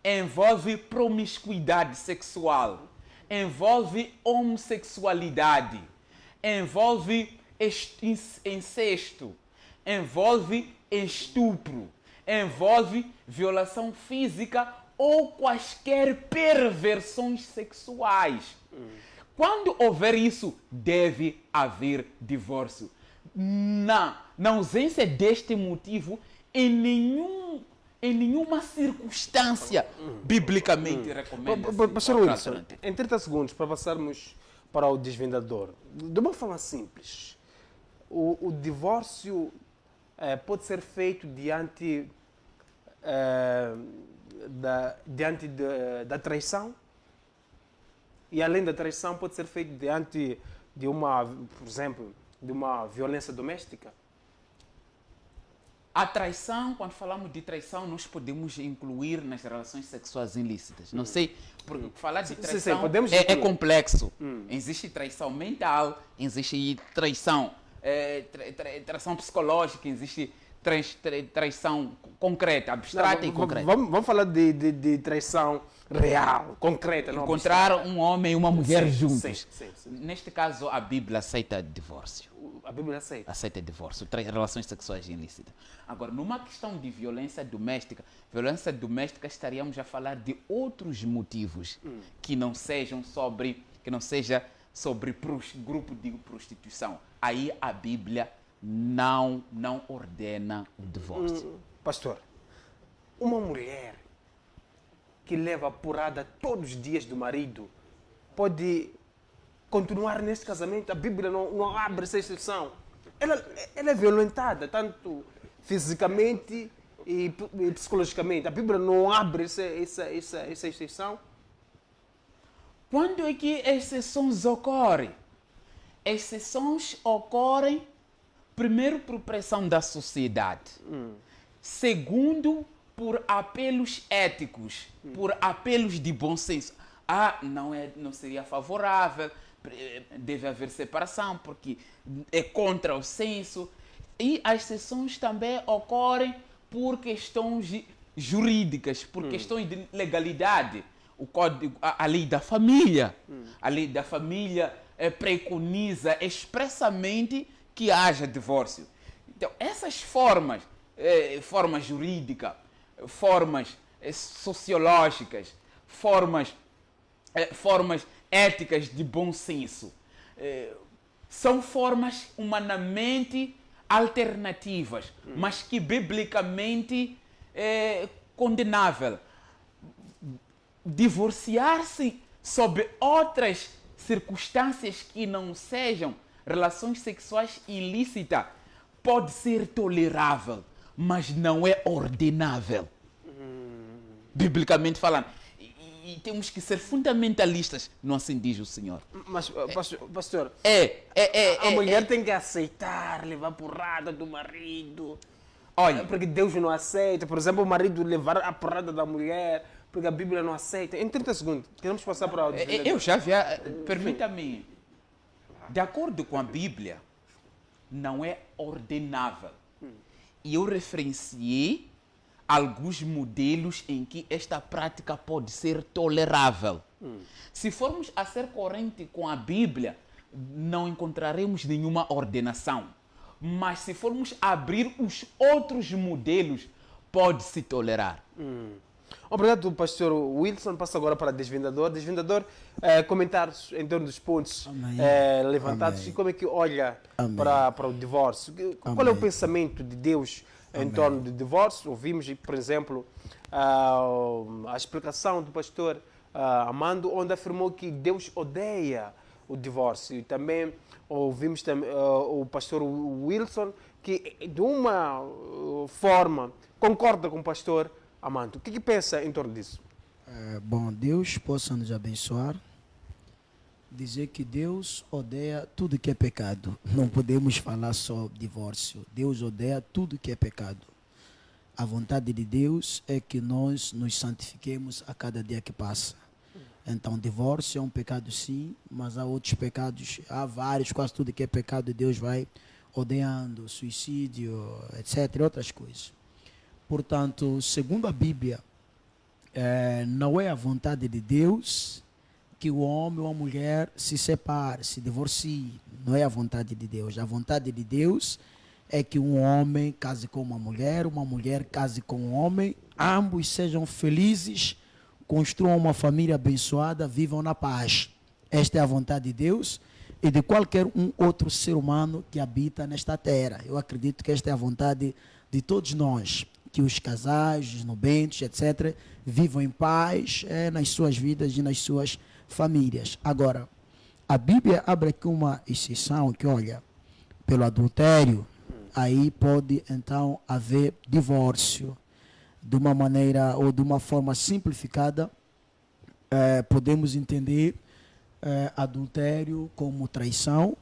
envolve promiscuidade sexual, envolve homossexualidade, envolve incesto, envolve estupro, envolve violação física ou quaisquer perversões sexuais. Quando houver isso, deve haver divórcio. Na ausência deste motivo, em nenhuma circunstância biblicamente recomenda-se. Pastor Wilson, em 30 segundos, para passarmos para o desvendador, de uma forma simples, o divórcio pode ser feito diante da traição? E além da traição, pode ser feito diante de por exemplo, de uma violência doméstica? A traição, quando falamos de traição, nós podemos incluir nas relações sexuais ilícitas. Não sei, porque falar de traição é complexo. Existe traição mental, existe traição, traição psicológica, existe traição concreta, abstrata e concreta. Vamos falar de traição real, concreta. Encontrar um homem e uma mulher juntos. Sim. Neste caso, a Bíblia aceita divórcio. A Bíblia aceita? Aceita divórcio, relações sexuais ilícitas. Agora, numa questão de violência doméstica estaríamos a falar de outros motivos que não seja sobre grupo de prostituição. Aí a Bíblia não ordena o divórcio. Pastor, uma mulher que leva a porrada todos os dias do marido pode continuar nesse casamento? A Bíblia não abre essa exceção. Ela é violentada, tanto fisicamente e psicologicamente. A Bíblia não abre essa exceção? Quando é que exceções ocorrem? Exceções ocorrem, primeiro, por pressão da sociedade. Segundo, por apelos éticos, por apelos de bom senso. Não seria favorável, deve haver separação, porque é contra o senso. E as exceções também ocorrem por questões jurídicas, por questões de legalidade. O código, a lei da família. A lei da família preconiza expressamente que haja divórcio. Então, essas formas, formas jurídicas, formas sociológicas, formas éticas de bom senso, são formas humanamente alternativas, mas que biblicamente é condenável. Divorciar-se sob outras circunstâncias que não sejam relações sexuais ilícitas pode ser tolerável, mas não é ordenável. Biblicamente falando. E temos que ser fundamentalistas, não assim diz o Senhor. Mas, pastor, a a mulher tem que aceitar, levar porrada do marido. Olha, Porque Deus não aceita. Por exemplo, o marido levar a porrada da mulher, porque a Bíblia não aceita. Em 30 segundos, queremos passar para o eu já vi, permita-me, de acordo com a Bíblia, não é ordenável. E eu referenciei alguns modelos em que esta prática pode ser tolerável. Se formos a ser coerente com a Bíblia, não encontraremos nenhuma ordenação. Mas se formos abrir os outros modelos, pode-se tolerar. Obrigado, pastor Wilson. Passo agora para o desvendador. Desvendador, comentários em torno dos pontos levantados. Amém. E como é que olha Amém. para o divórcio? Qual é o pensamento de Deus em torno do divórcio? Ouvimos, por exemplo, a explicação do pastor Amando, onde afirmou que Deus odeia o divórcio. E também ouvimos o pastor Wilson, que de uma forma concorda com o pastor Amando. O que pensa em torno disso? Bom, Deus possa nos abençoar. Dizer que Deus odeia tudo que é pecado. Não podemos falar só divórcio. Deus odeia tudo que é pecado. A vontade de Deus é que nós nos santifiquemos a cada dia que passa. Então, divórcio é um pecado sim, mas há outros pecados, há vários, quase tudo que é pecado Deus vai odiando, suicídio, etc., outras coisas. Portanto, segundo a Bíblia, não é a vontade de Deus que o homem ou a mulher se separe, se divorcie. Não é a vontade de Deus. A vontade de Deus é que um homem case com uma mulher case com um homem, ambos sejam felizes, construam uma família abençoada, vivam na paz. Esta é a vontade de Deus e de qualquer um outro ser humano que habita nesta terra. Eu acredito que esta é a vontade de todos nós, que os casais, os nobentos, etc., vivam em paz nas suas vidas e nas suas famílias. Agora, a Bíblia abre aqui uma exceção que, olha, pelo adultério, aí pode então haver divórcio. De uma maneira ou de uma forma simplificada, podemos entender adultério como traição,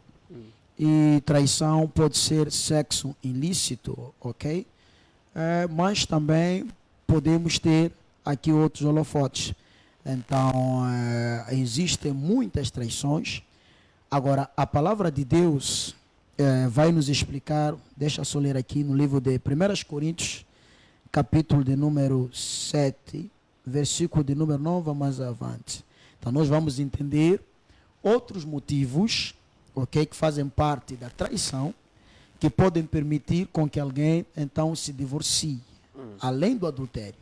e traição pode ser sexo ilícito, ok? Mas também podemos ter aqui outros holofotes. Então, existem muitas traições. Agora, a palavra de Deus vai nos explicar, deixa eu só ler aqui no livro de 1 Coríntios, capítulo de número 7, versículo de número 9 mais avante. Então, nós vamos entender outros motivos, ok, que fazem parte da traição, que podem permitir com que alguém, então, se divorcie, além do adultério.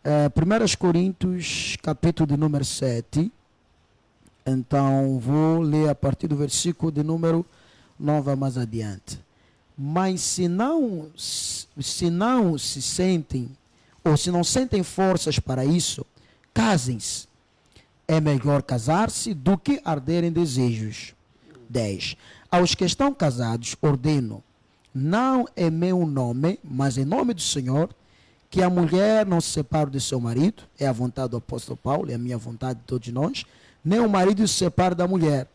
1 Coríntios, capítulo de número 7, então, vou ler a partir do versículo de número 9 mais adiante. Mas se não se sentem, ou se não sentem forças para isso, casem-se. É melhor casar-se do que arder em desejos. 10. Aos que estão casados, ordeno, não em meu nome, mas em nome do Senhor, que a mulher não se separe do seu marido, é a vontade do apóstolo Paulo, é a minha vontade de todos nós, nem o marido se separe da mulher.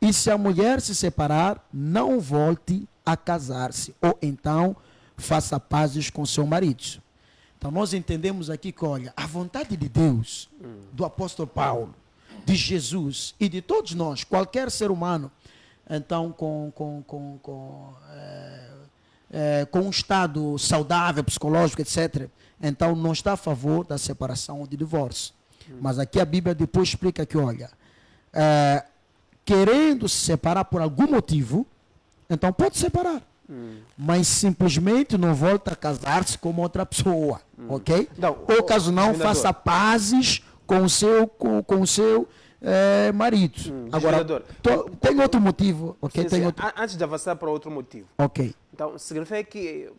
E se a mulher se separar, não volte a casar-se, ou então faça pazes com seu marido. Então nós entendemos aqui que, olha, a vontade de Deus, do apóstolo Paulo, de Jesus e de todos nós, qualquer ser humano, então com um estado saudável, psicológico, etc., então não está a favor da separação ou de divórcio. Mas aqui a Bíblia depois explica que, olha, querendo se separar por algum motivo, então pode separar. Mas simplesmente não volta a casar-se com outra pessoa, ok? Não, ou caso não, Vereador. faça pazes com o seu marido. Agora, Vereador. tem outro motivo, ok? Sim, Tem sim. outro... Antes de avançar para outro motivo. Ok, Então, significa que,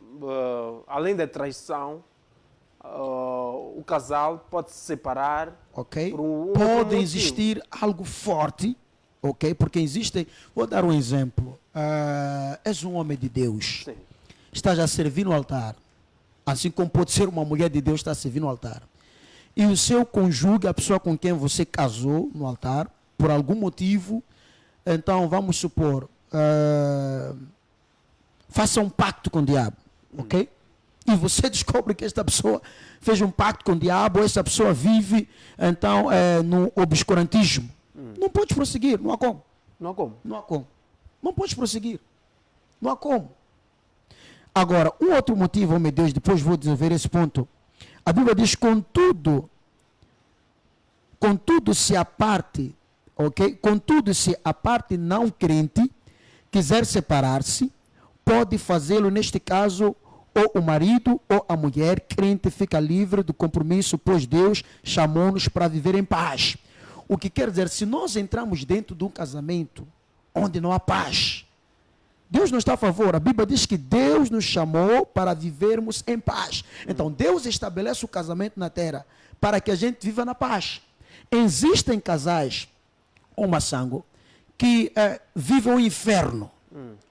além da traição, o casal pode se separar ok? por um outro Pode motivo. existir algo forte, ok? Porque existem... Vou dar um exemplo. És um homem de Deus. Sim. Estás a servir no altar. Assim como pode ser uma mulher de Deus está a servir no altar. E o seu cônjuge, a pessoa com quem você casou no altar, por algum motivo, então vamos supor, faça um pacto com o diabo, ok? E você descobre que esta pessoa fez um pacto com o diabo, ou esta pessoa vive, então, no obscurantismo. Não pode prosseguir, não há como. Não há como. Não há como. Não pode prosseguir. Não há como. Agora, um outro motivo, oh meu Deus, depois vou desenvolver esse ponto. A Bíblia diz, contudo, se a parte, ok? Contudo, se a parte não crente quiser separar-se, pode fazê-lo, neste caso, ou o marido ou a mulher crente fica livre do compromisso, pois Deus chamou-nos para viver em paz. O que quer dizer, se nós entramos dentro de um casamento onde não há paz, Deus não está a favor. A Bíblia diz que Deus nos chamou para vivermos em paz. Então, Deus estabelece o casamento na terra para que a gente viva na paz. Existem casais, uma sangue, que vivem o inferno.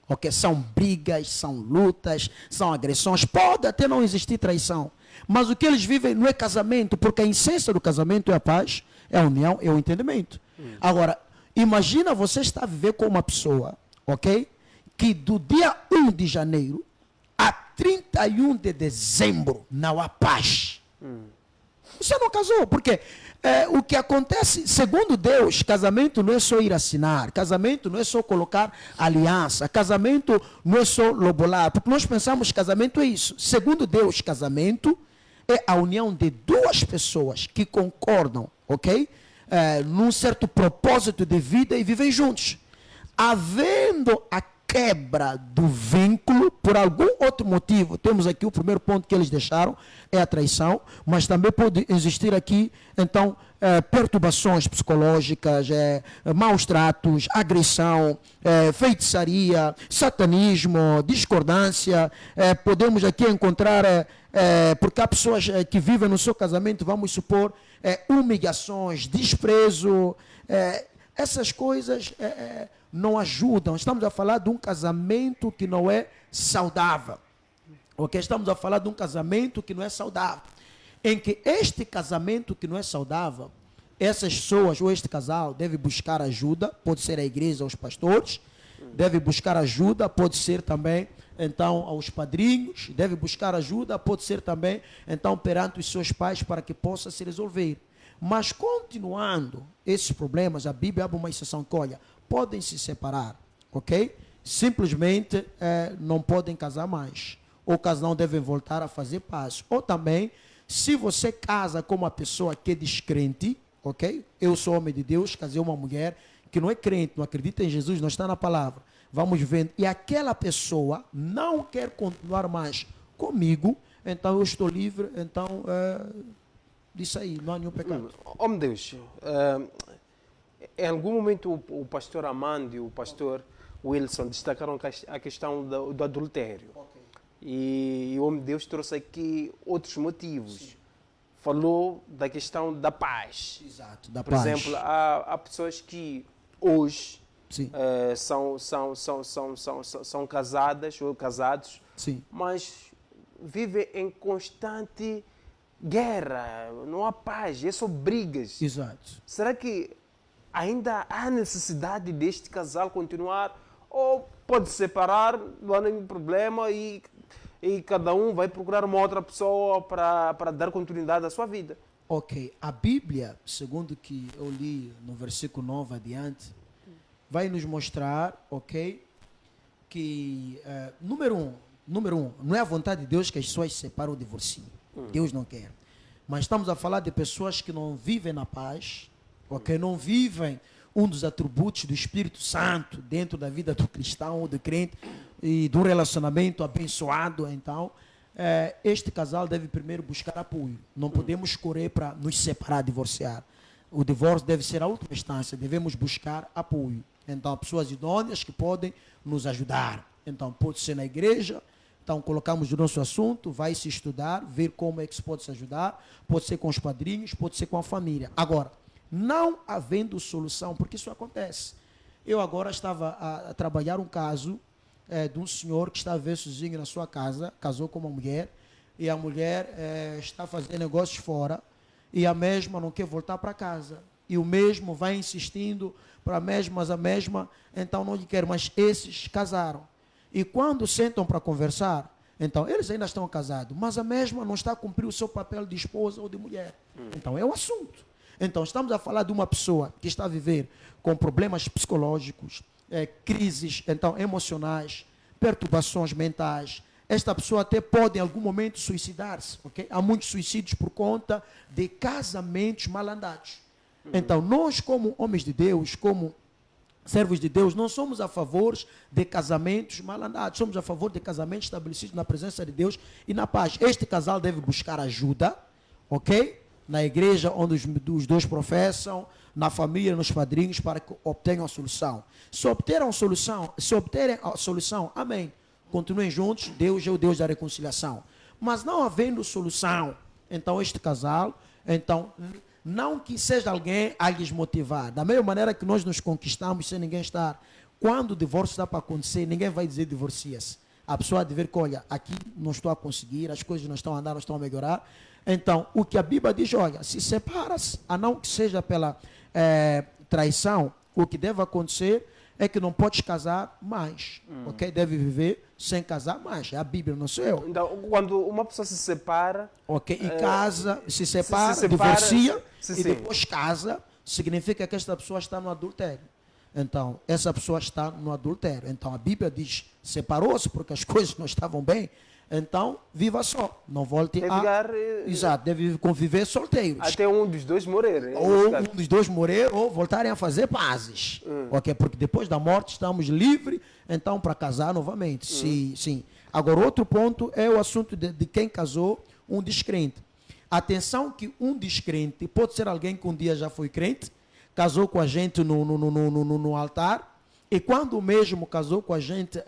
Okay? São brigas, são lutas, são agressões. Pode até não existir traição. Mas o que eles vivem não é casamento, porque a essência do casamento é a paz, é a união, é o entendimento. Agora, imagina você estar a viver com uma pessoa, ok? Que do dia 1 de janeiro a 31 de dezembro não há paz. Você não casou, porque o que acontece, segundo Deus, casamento não é só ir assinar, casamento não é só colocar aliança, casamento não é só lobolar, porque nós pensamos que casamento é isso. Segundo Deus, casamento é a união de duas pessoas que concordam, ok? Num certo propósito de vida e vivem juntos. Havendo a quebra do vínculo, por algum outro motivo, temos aqui o primeiro ponto que eles deixaram, é a traição, mas também pode existir aqui, então, perturbações psicológicas, maus tratos, agressão, feitiçaria, satanismo, discordância, podemos aqui encontrar, porque há pessoas que vivem no seu casamento, vamos supor, humilhações, desprezo, essas coisas não ajudam. Estamos a falar de um casamento que não é saudável. Ok? Estamos a falar de um casamento que não é saudável. Em que este casamento que não é saudável, essas pessoas ou este casal deve buscar ajuda, pode ser a igreja, aos pastores, deve buscar ajuda, pode ser também, então, aos padrinhos, deve buscar ajuda, pode ser também, então, perante os seus pais para que possa se resolver. Mas continuando esses problemas, a Bíblia abre uma exceção que, olha, podem se separar, ok? Simplesmente não podem casar mais. Ou caso não, devem voltar a fazer paz. Ou também, se você casa com uma pessoa que é descrente, ok? Eu sou homem de Deus, casei uma mulher que não é crente, não acredita em Jesus, não está na palavra. Vamos vendo. E aquela pessoa não quer continuar mais comigo, então eu estou livre, então disso aí, não há nenhum pecado. Homem de Deus, em algum momento o pastor Amando e o pastor Wilson destacaram a questão do adultério. Okay. E o homem de Deus trouxe aqui outros motivos. Sim. Falou da questão da paz. Exato, da Por paz. exemplo, há pessoas que hoje Sim. são casadas ou casados, Sim. mas vivem em constante guerra, não há paz, é só brigas. Exato. Será que ainda há necessidade deste casal continuar ou pode separar, não há nenhum problema e cada um vai procurar uma outra pessoa para dar continuidade à sua vida? Ok, a Bíblia, segundo que eu li no versículo 9 adiante, vai nos mostrar, ok, que, número 1, número um, não é a vontade de Deus que as pessoas se separam ou divorciem. Deus não quer. Mas estamos a falar de pessoas que não vivem na paz, ok? Não vivem um dos atributos do Espírito Santo dentro da vida do cristão ou do crente e de um relacionamento abençoado. Então, este casal deve primeiro buscar apoio. Não podemos correr para nos separar, divorciar. O divórcio deve ser a última instância. Devemos buscar apoio. Então, pessoas idôneas que podem nos ajudar. Então, pode ser na igreja. Então, colocamos o nosso assunto, vai se estudar, ver como é que se pode se ajudar. Pode ser com os padrinhos, pode ser com a família. Agora, não havendo solução, porque isso acontece. Eu agora estava a trabalhar um caso de um senhor que está a viver sozinho na sua casa, casou com uma mulher, e a mulher está fazendo negócios fora, e a mesma não quer voltar para casa. E o mesmo vai insistindo para a mesma, mas a mesma, então não lhe quer, mas esses casaram. E quando sentam para conversar, então eles ainda estão casados, mas a mesma não está a cumprir o seu papel de esposa ou de mulher. Então é um assunto. Então estamos a falar de uma pessoa que está a viver com problemas psicológicos, crises então emocionais, perturbações mentais. Esta pessoa até pode em algum momento suicidar-se, ok? Há muitos suicídios por conta de casamentos mal andados. Então nós como homens de Deus, como servos de Deus, não somos a favor de casamentos mal andados, somos a favor de casamentos estabelecidos na presença de Deus e na paz. Este casal deve buscar ajuda, ok? Na igreja onde os dois professam, na família, nos padrinhos, para que obtenham a solução. Se obterem a solução, amém. Continuem juntos, Deus é o Deus da reconciliação. Mas não havendo solução, então este casal, então não que seja alguém a lhes motivar. Da mesma maneira que nós nos conquistamos sem ninguém estar. Quando o divórcio está para acontecer, ninguém vai dizer divorcia-se. A pessoa há de ver que, olha, aqui não estou a conseguir, as coisas não estão a andar, não estão a melhorar. Então, o que a Bíblia diz, olha, se separa-se, a não que seja pela traição, o que deve acontecer é que não podes casar mais, ok? Deve viver sem casar mais. É a Bíblia, não sou eu. Então, quando uma pessoa se separa... Ok, e casa, se separa, divorcia e depois casa, significa que esta pessoa está no adultério. Então, essa pessoa está no adultério. Então, a Bíblia diz, separou-se porque as coisas não estavam bem, então, viva só, não volte Exato, deve conviver solteiros. Até um dos dois morrer. Ou um dos dois morrer, ou voltarem a fazer pazes. Ok, porque depois da morte estamos livres, então, para casar novamente. Sim. Agora, outro ponto é o assunto de quem casou, um descrente. Atenção que um descrente pode ser alguém que um dia já foi crente, casou com a gente no altar, e quando o mesmo casou com a gente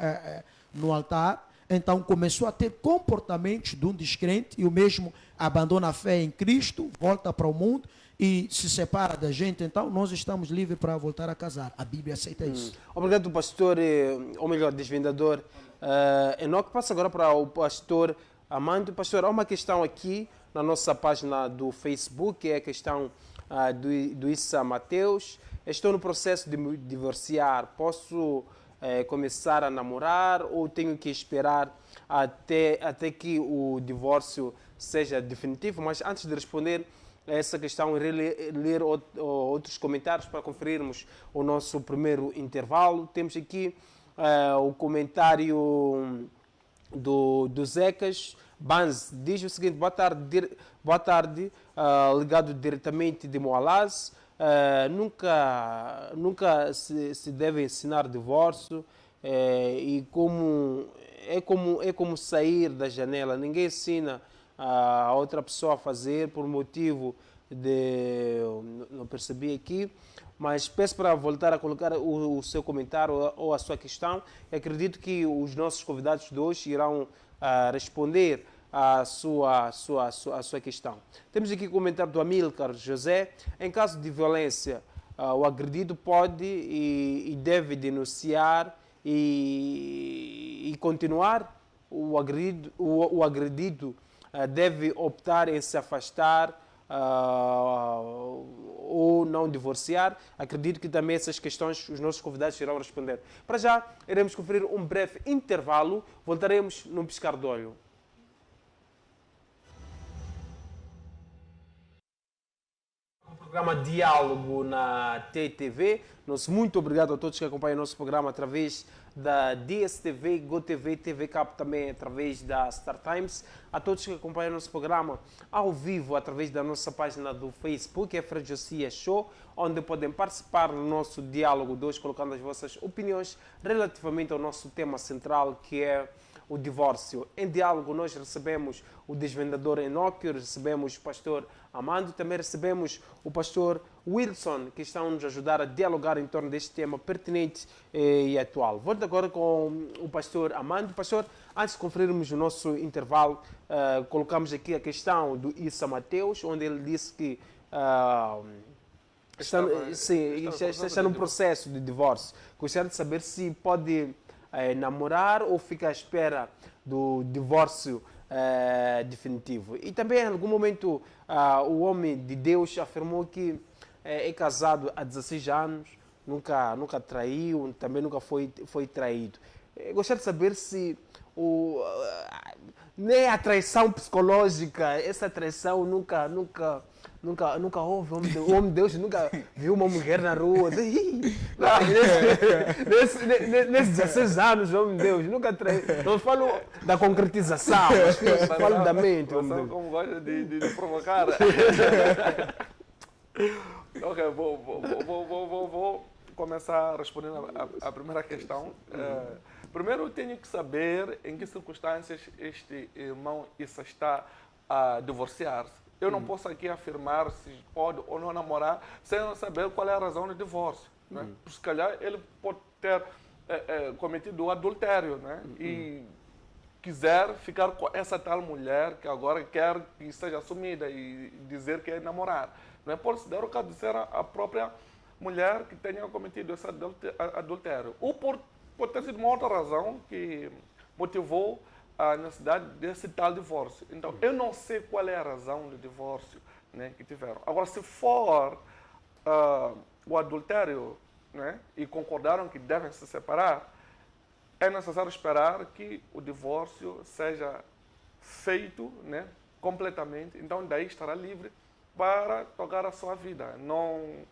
no altar, então começou a ter comportamentos de um descrente e o mesmo abandona a fé em Cristo, volta para o mundo e se separa da gente. Então nós estamos livres para voltar a casar. A Bíblia aceita isso. Obrigado, pastor, ou melhor, desvendador. Enoque, passa agora para o pastor Amando. Pastor, há uma questão aqui na nossa página do Facebook, que é a questão do Issa Mateus. Estou no processo de me divorciar. Posso começar a namorar ou tenho que esperar até que o divórcio seja definitivo? Mas antes de responder a essa questão, irei ler outros comentários para conferirmos o nosso primeiro intervalo. Temos aqui o comentário do Zecas Banz. Diz o seguinte: boa tarde, ligado diretamente de Moalaz. Nunca se deve ensinar divórcio e é como sair da janela. Ninguém ensina a outra pessoa a fazer por motivo de... Não percebi aqui, mas peço para voltar a colocar o seu comentário ou a sua questão. Eu acredito que os nossos convidados de hoje irão responder a sua questão. Temos aqui o comentário do Amílcar José. Em caso de violência, o agredido pode e deve denunciar e continuar. O agredido deve optar em se afastar ou não divorciar. Acredito que também essas questões os nossos convidados irão responder. Para já, iremos conferir um breve intervalo. Voltaremos num piscar de olho. Programa Diálogo na TTV. Muito obrigado a todos que acompanham o nosso programa através da DSTV, GoTV, TV Cabo também através da Star Times. A todos que acompanham nosso programa ao vivo através da nossa página do Facebook, é Frejosia Show, onde podem participar do nosso diálogo de hoje, colocando as vossas opiniões relativamente ao nosso tema central, que é o divórcio. Em diálogo nós recebemos o desvendador Enóquio, recebemos o pastor Amando, também recebemos o pastor Wilson, que estão nos ajudar a dialogar em torno deste tema pertinente e atual. Volto agora com o pastor Amando. Pastor, antes de conferirmos o nosso intervalo, colocamos aqui a questão do Issa Mateus, onde ele disse que está num processo de divórcio. Gostaria de saber se pode namorar ou fica à espera do divórcio definitivo. E também, em algum momento, o homem de Deus afirmou que é casado há 16 anos, nunca traiu, também nunca foi traído. Gostaria de saber se nem a traição psicológica, essa traição nunca houve. O homem de Deus nunca viu uma mulher na rua. Nesses 16 anos, o homem de Deus nunca traiu. Não falo da concretização, mas falo da mente. Você como gosta de provocar. Ok, vou começar respondendo a primeira questão. Primeiro, eu tenho que saber em que circunstâncias este irmão está a divorciar-se. Eu não posso aqui afirmar se pode ou não namorar sem saber qual é a razão do divórcio. Né? Se calhar ele pode ter cometido o adultério, né? E quiser ficar com essa tal mulher que agora quer que seja assumida e dizer que é namorar. Não é? Pode se dar o caso de ser a própria mulher que tenha cometido esse adultério. Ou pode ter sido uma outra razão que motivou a necessidade desse tal divórcio. Então, eu não sei qual é a razão do divórcio, né, que tiveram. Agora, se for o adultério, né, e concordaram que devem se separar, é necessário esperar que o divórcio seja feito, né, completamente. Então, daí estará livre para tocar a sua vida. Não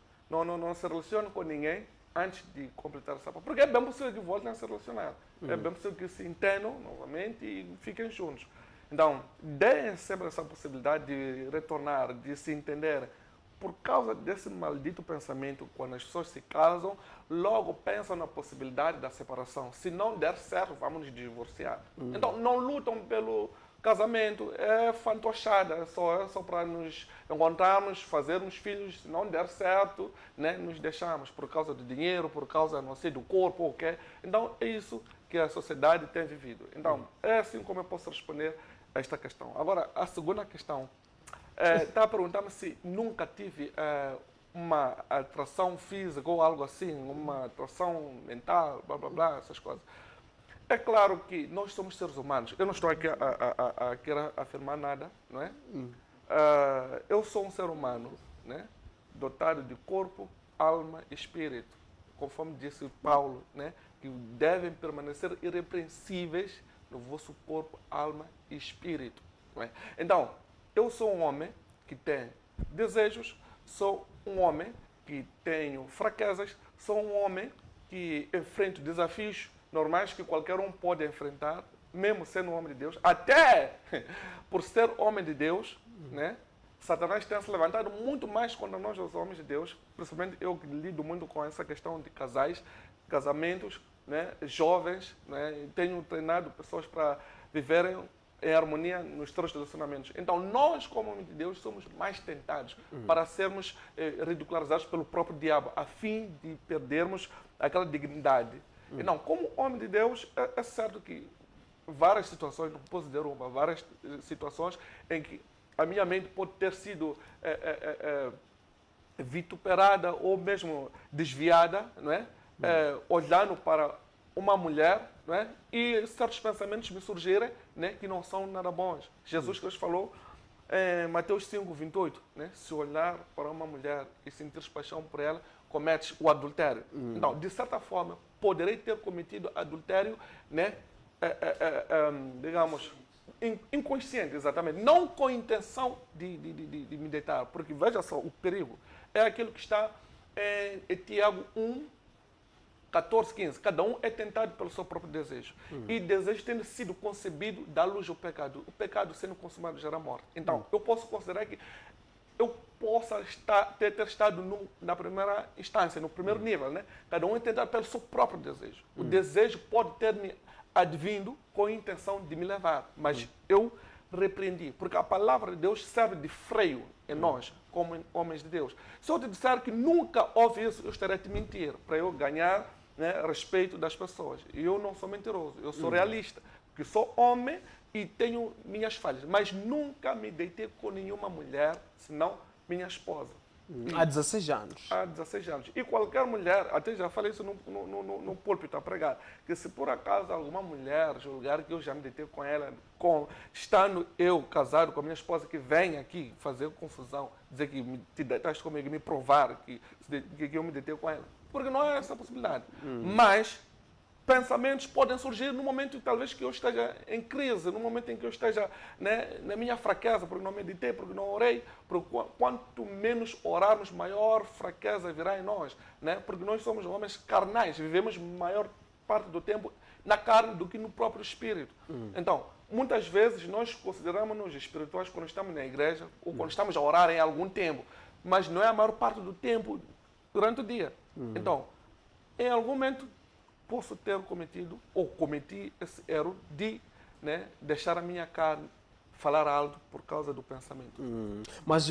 se relacione com ninguém antes de completar essa parte. Porque é bem possível que voltem a se relacionar. É bem possível que se entendam novamente e fiquem juntos. Então, deem sempre essa possibilidade de retornar, de se entender. Por causa desse maldito pensamento, quando as pessoas se casam, logo pensam na possibilidade da separação. Se não der certo, vamos nos divorciar. Então, não lutam pelo casamento, é fantochada, é só para nos encontrarmos, fazermos filhos. Se não der certo, né, nos deixamos por causa do dinheiro, por causa, não sei, do corpo ou o quê. Então, é isso que a sociedade tem vivido. Então, é assim como eu posso responder a esta questão. Agora, a segunda questão, está a perguntar-me se nunca tive uma atração física ou algo assim, uma atração mental, blá, blá, blá, essas coisas. É claro que nós somos seres humanos. Eu não estou aqui a querer afirmar nada, não é? Eu sou um ser humano, né, dotado de corpo, alma e espírito. Conforme disse Paulo, né, que devem permanecer irrepreensíveis no vosso corpo, alma e espírito. Não é? Então, eu sou um homem que tem desejos, sou um homem que tenho fraquezas, sou um homem que enfrento desafios normais que qualquer um pode enfrentar, mesmo sendo um homem de Deus. Até por ser homem de Deus, né, Satanás tem se levantado muito mais contra nós, os homens de Deus, principalmente eu que lido muito com essa questão de casamentos, né, jovens, né, tenho treinado pessoas para viverem em harmonia nos seus relacionamentos. Então, nós, como homens de Deus, somos mais tentados para sermos ridicularizados pelo próprio diabo, a fim de perdermos aquela dignidade. Então, como homem de Deus, é certo que várias situações, não posso dizer uma, várias situações em que a minha mente pode ter sido vituperada ou mesmo desviada, não é? Olhando para uma mulher, não é? E certos pensamentos me surgirem, né, que não são nada bons. Jesus Cristo falou em Mateus 5:28, né? Se olhar para uma mulher e sentir paixão por ela, cometes o adultério. Então, de certa forma, poderei ter cometido adultério, né? Digamos, inconsciente, exatamente. Não com intenção de me deitar. Porque, veja só, o perigo é aquilo que está em Tiago 1, 14, 15. Cada um é tentado pelo seu próprio desejo. E desejo tendo sido concebido dá luz ao pecado. O pecado sendo consumado gera morte. Então, eu posso considerar que eu possa ter estado na primeira instância, no primeiro nível, né? Cada um é tentado pelo seu próprio desejo. O desejo pode ter me advindo com a intenção de me levar, mas eu repreendi, porque a palavra de Deus serve de freio em nós, como homens de Deus. Se eu te disser que nunca houve isso, eu estarei a te mentir, para eu ganhar, né, respeito das pessoas. E eu não sou mentiroso, eu sou realista, porque sou homem e tenho minhas falhas, mas nunca me deitei com nenhuma mulher, senão minha esposa. Há 16 anos. Há 16 anos. E qualquer mulher, até já falei isso no púlpito a pregar, que se por acaso alguma mulher julgar que eu já me deitei com ela, estando eu casado com a minha esposa, que vem aqui fazer confusão, dizer que te deitaste comigo, me provar que eu me deitei com ela. Porque não é essa a possibilidade. Mas pensamentos podem surgir no momento talvez que eu esteja em crise, no momento em que eu esteja, né, na minha fraqueza, porque não meditei, porque não orei, porque quanto menos orarmos, maior fraqueza virá em nós, né? Porque nós somos homens carnais, vivemos maior parte do tempo na carne do que no próprio espírito. Então, muitas vezes nós consideramos-nos espirituais quando estamos na igreja ou quando estamos a orar em algum tempo, mas não é a maior parte do tempo durante o dia. Então, em algum momento posso ter cometido ou cometi esse erro de, né, deixar a minha carne falar alto por causa do pensamento. Mas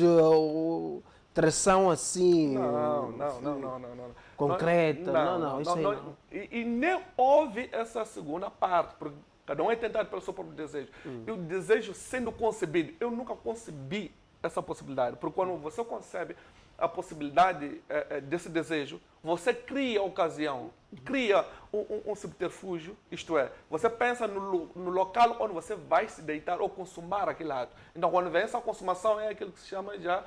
tração assim... Não. Concreta? Não, isso aí não. E nem houve essa segunda parte, porque cada um é tentado pelo seu próprio desejo. E o desejo sendo concebido, eu nunca concebi essa possibilidade, porque quando você concebe a possibilidade desse desejo, você cria a ocasião, cria um subterfúgio, isto é, você pensa no local onde você vai se deitar ou consumar aquele ato. Então, quando vem essa consumação, é aquilo que se chama já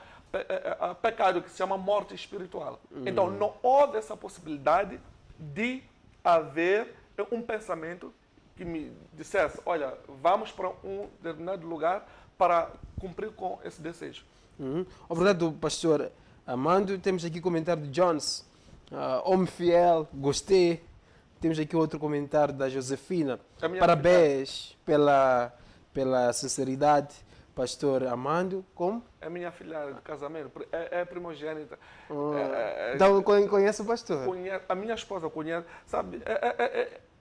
pecado, que se chama morte espiritual. Então, não houve essa possibilidade de haver um pensamento que me dissesse, olha, vamos para um determinado lugar para cumprir com esse desejo. Obrigado, pastor Armando. Temos aqui comentário de Jones. Homem fiel, gostei. Temos aqui outro comentário da Josefina. Parabéns pela sinceridade, pastor Armando. Como? É minha filha de casamento, é primogênita. Então conhece o pastor? A minha esposa conhece. Sabe,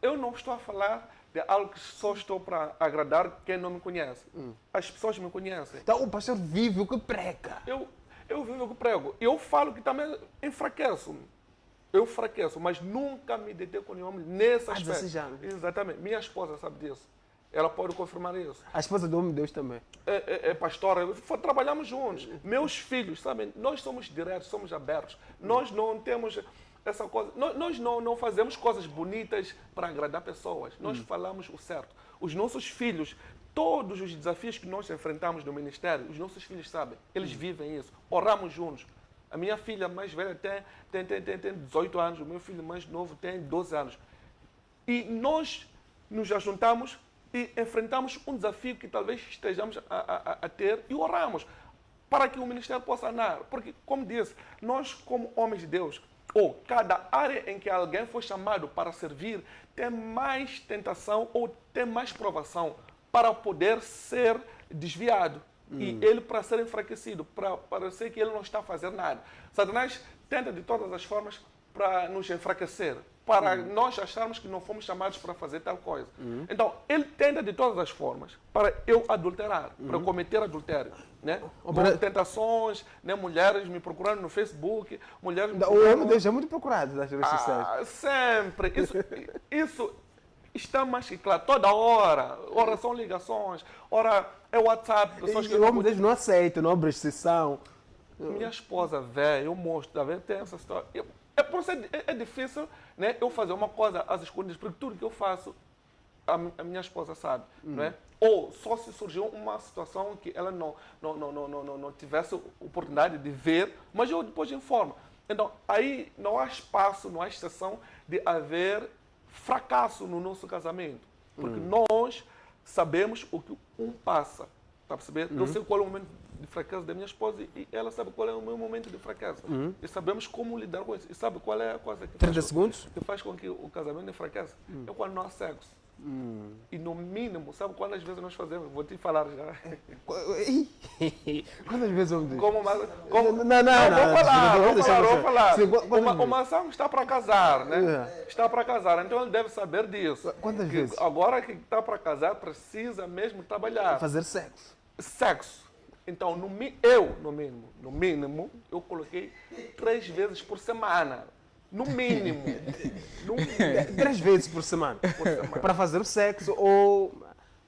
eu não estou a falar de algo que só estou para agradar quem não me conhece. As pessoas me conhecem. Então o pastor vive o que prega. Eu vivo o que prego. Eu falo que também enfraqueço. Eu fraqueço, mas nunca me deitei com nenhum homem nesse aspecto. 16 anos. Exatamente. Minha esposa sabe disso. Ela pode confirmar isso. A esposa do homem de Deus também. É pastora. Trabalhamos juntos. Meus filhos, sabem? Nós somos diretos, somos abertos. Nós não temos essa coisa. Nós não fazemos coisas bonitas para agradar pessoas. Nós falamos o certo. Os nossos filhos, todos os desafios que nós enfrentamos no ministério, os nossos filhos sabem. Eles vivem isso. Oramos juntos. A minha filha mais velha tem 18 anos, o meu filho mais novo tem 12 anos. E nós nos ajuntamos e enfrentamos um desafio que talvez estejamos a ter e oramos para que o ministério possa andar. Porque, como disse, nós como homens de Deus, ou cada área em que alguém foi chamado para servir, tem mais tentação ou tem mais provação para poder ser desviado. E ele para ser enfraquecido, para parecer que ele não está a fazer nada. Satanás tenta de todas as formas para nos enfraquecer, para nós acharmos que não fomos chamados para fazer tal coisa. Então, ele tenta de todas as formas para eu adulterar, para cometer adultério. Né? Tentações, né? Mulheres me procurando no Facebook, mulheres me procurando... O homem de Deus é muito procurado nas redes sociais. Sempre. Isso está mais que claro, toda hora. Ora são ligações, ora é WhatsApp. Pessoas que o homem de Deus não aceita, não abre exceção. Minha esposa vê, eu mostro, tá vendo? Tem essa história. Por isso é difícil, né, eu fazer uma coisa às escondidas, porque tudo que eu faço, a minha esposa sabe. Não é? Ou só se surgiu uma situação que ela não tivesse oportunidade de ver, mas eu depois informo. Então, aí não há espaço, não há exceção de haver fracasso no nosso casamento. Porque nós sabemos o que um passa. Está a perceber? Eu sei qual é o momento de fraqueza da minha esposa e ela sabe qual é o meu momento de fraqueza. E sabemos como lidar com isso. E sabe qual é a coisa que 30 segundos? que faz com que o casamento enfraqueça? É quando não há sexo. E no mínimo, sabe quantas vezes nós fazemos? Vou te falar já. Quantas vezes eu me Como, Não, vou falar. Sim, quantas O Massamo está para casar, né? Está para casar, então ele deve saber disso. Quantas Que vezes? Agora que está para casar, precisa mesmo trabalhar. fazer sexo. Sexo. Então, no mínimo, eu coloquei 3 vezes por semana. No mínimo. 3 vezes por semana. Para fazer o sexo ou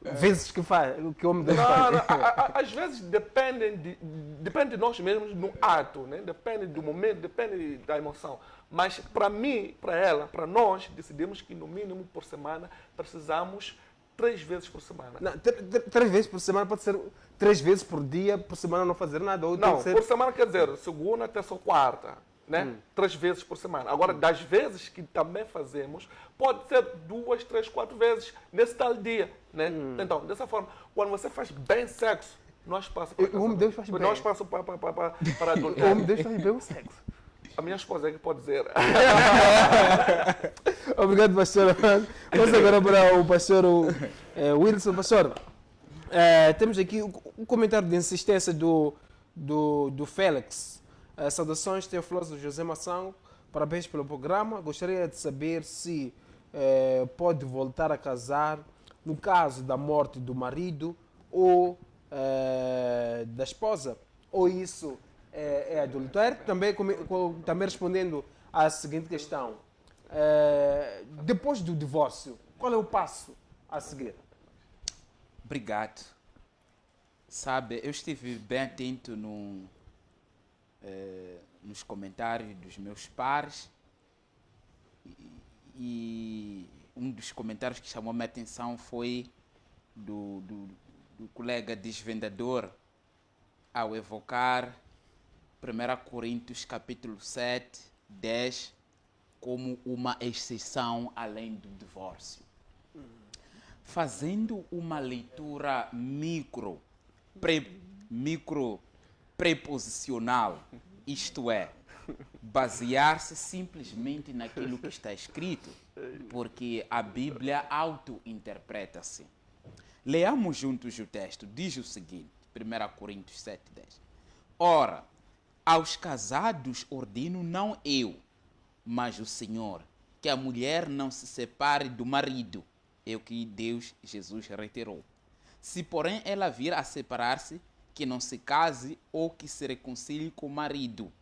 vezes que faz, que o homem deve fazer. Às vezes depende de nós mesmos no ato, né? Depende do momento, depende da emoção. Mas para mim, para ela, para nós, decidimos que no mínimo por semana precisamos 3 vezes por semana. Não, 3 vezes por semana pode ser 3 vezes por dia, por semana não fazer nada. Ou tem Não, que ser... por semana quer dizer segunda, terça ou quarta, né? 3 vezes por semana. Agora, das vezes que também fazemos, pode ser 2, 3, 4 vezes nesse tal dia, né? Então, dessa forma, quando você faz bem sexo, nós passamos para O homem de Deus faz bem. Nós passamos para adulto. O homem de Deus faz bem o sexo. A minha esposa é que pode dizer. Obrigado, pastor. Vamos agora para o pastor Wilson. Pastor, temos aqui um comentário de insistência do Félix. Saudações, Teófilos José Mação. Parabéns pelo programa. Gostaria de saber se pode voltar a casar no caso da morte do marido ou da esposa. Ou isso é adultério? Também respondendo à seguinte questão. Depois do divórcio, qual é o passo a seguir? Obrigado. Sabe, eu estive bem atento nos comentários dos meus pares e um dos comentários que chamou minha atenção foi do colega desvendador ao evocar 1 Coríntios capítulo 7, 10 como uma exceção além do divórcio. Fazendo uma leitura micro preposicional, isto é, basear-se simplesmente naquilo que está escrito, porque a Bíblia auto-interpreta-se. Leamos juntos o texto, diz o seguinte, 1 Coríntios 7, 10. Ora, aos casados ordeno não eu, mas o Senhor, que a mulher não se separe do marido, é o que Deus, Jesus, reiterou. Se, porém, ela vir a separar-se, que não se case ou que se reconcilie com o marido.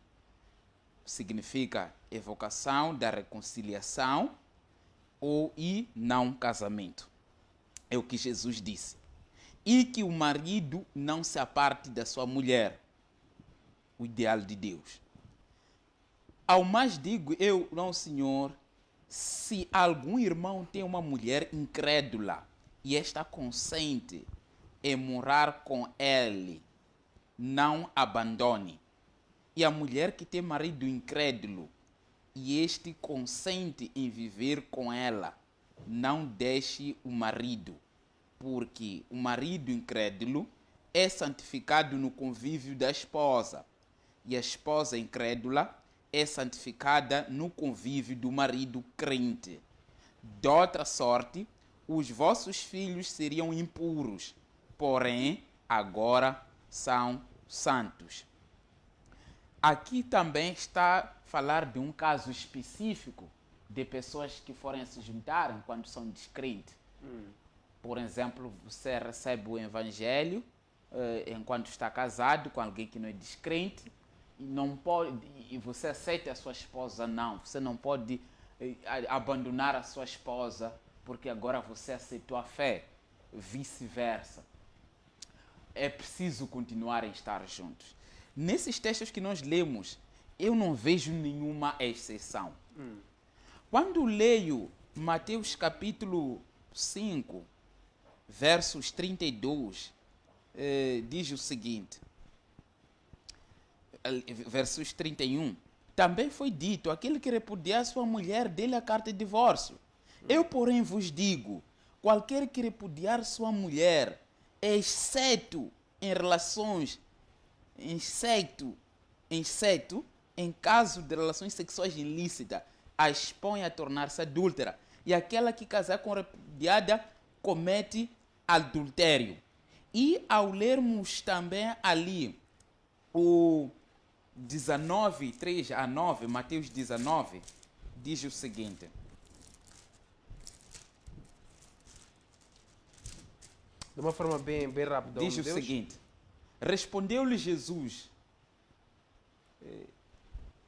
Significa evocação da reconciliação e não casamento. É o que Jesus disse. E que o marido não se aparte da sua mulher. O ideal de Deus. Ao mais digo eu, não, Senhor, se algum irmão tem uma mulher incrédula e esta consente em morar com ele, não abandone. E a mulher que tem marido incrédulo e este consente em viver com ela, não deixe o marido, porque o marido incrédulo é santificado no convívio da esposa e a esposa incrédula é santificada no convívio do marido crente. De outra sorte, os vossos filhos seriam impuros, porém, agora são santos. Aqui também está a falar de um caso específico de pessoas que forem se juntarem quando são descrentes. Por exemplo, você recebe o evangelho enquanto está casado com alguém que não é descrente, e você aceita a sua esposa, não. Você não pode abandonar a sua esposa porque agora você aceitou a fé. Vice-versa. É preciso continuar a estar juntos. Nesses textos que nós lemos, eu não vejo nenhuma exceção. Quando leio Mateus capítulo 5, versos 32, diz o seguinte, versos 31, também foi dito, aquele que repudiar sua mulher, dê-lhe a carta de divórcio. Eu, porém, vos digo, qualquer que repudiar sua mulher, exceto em relações exceto em caso de relações sexuais ilícitas, a expõe a tornar-se adúltera. E aquela que casar com repudiada comete adultério. E ao lermos também ali o 19, 3 a 9, Mateus 19, diz o seguinte. De uma forma bem rápida. Diz o seguinte: respondeu-lhe Jesus: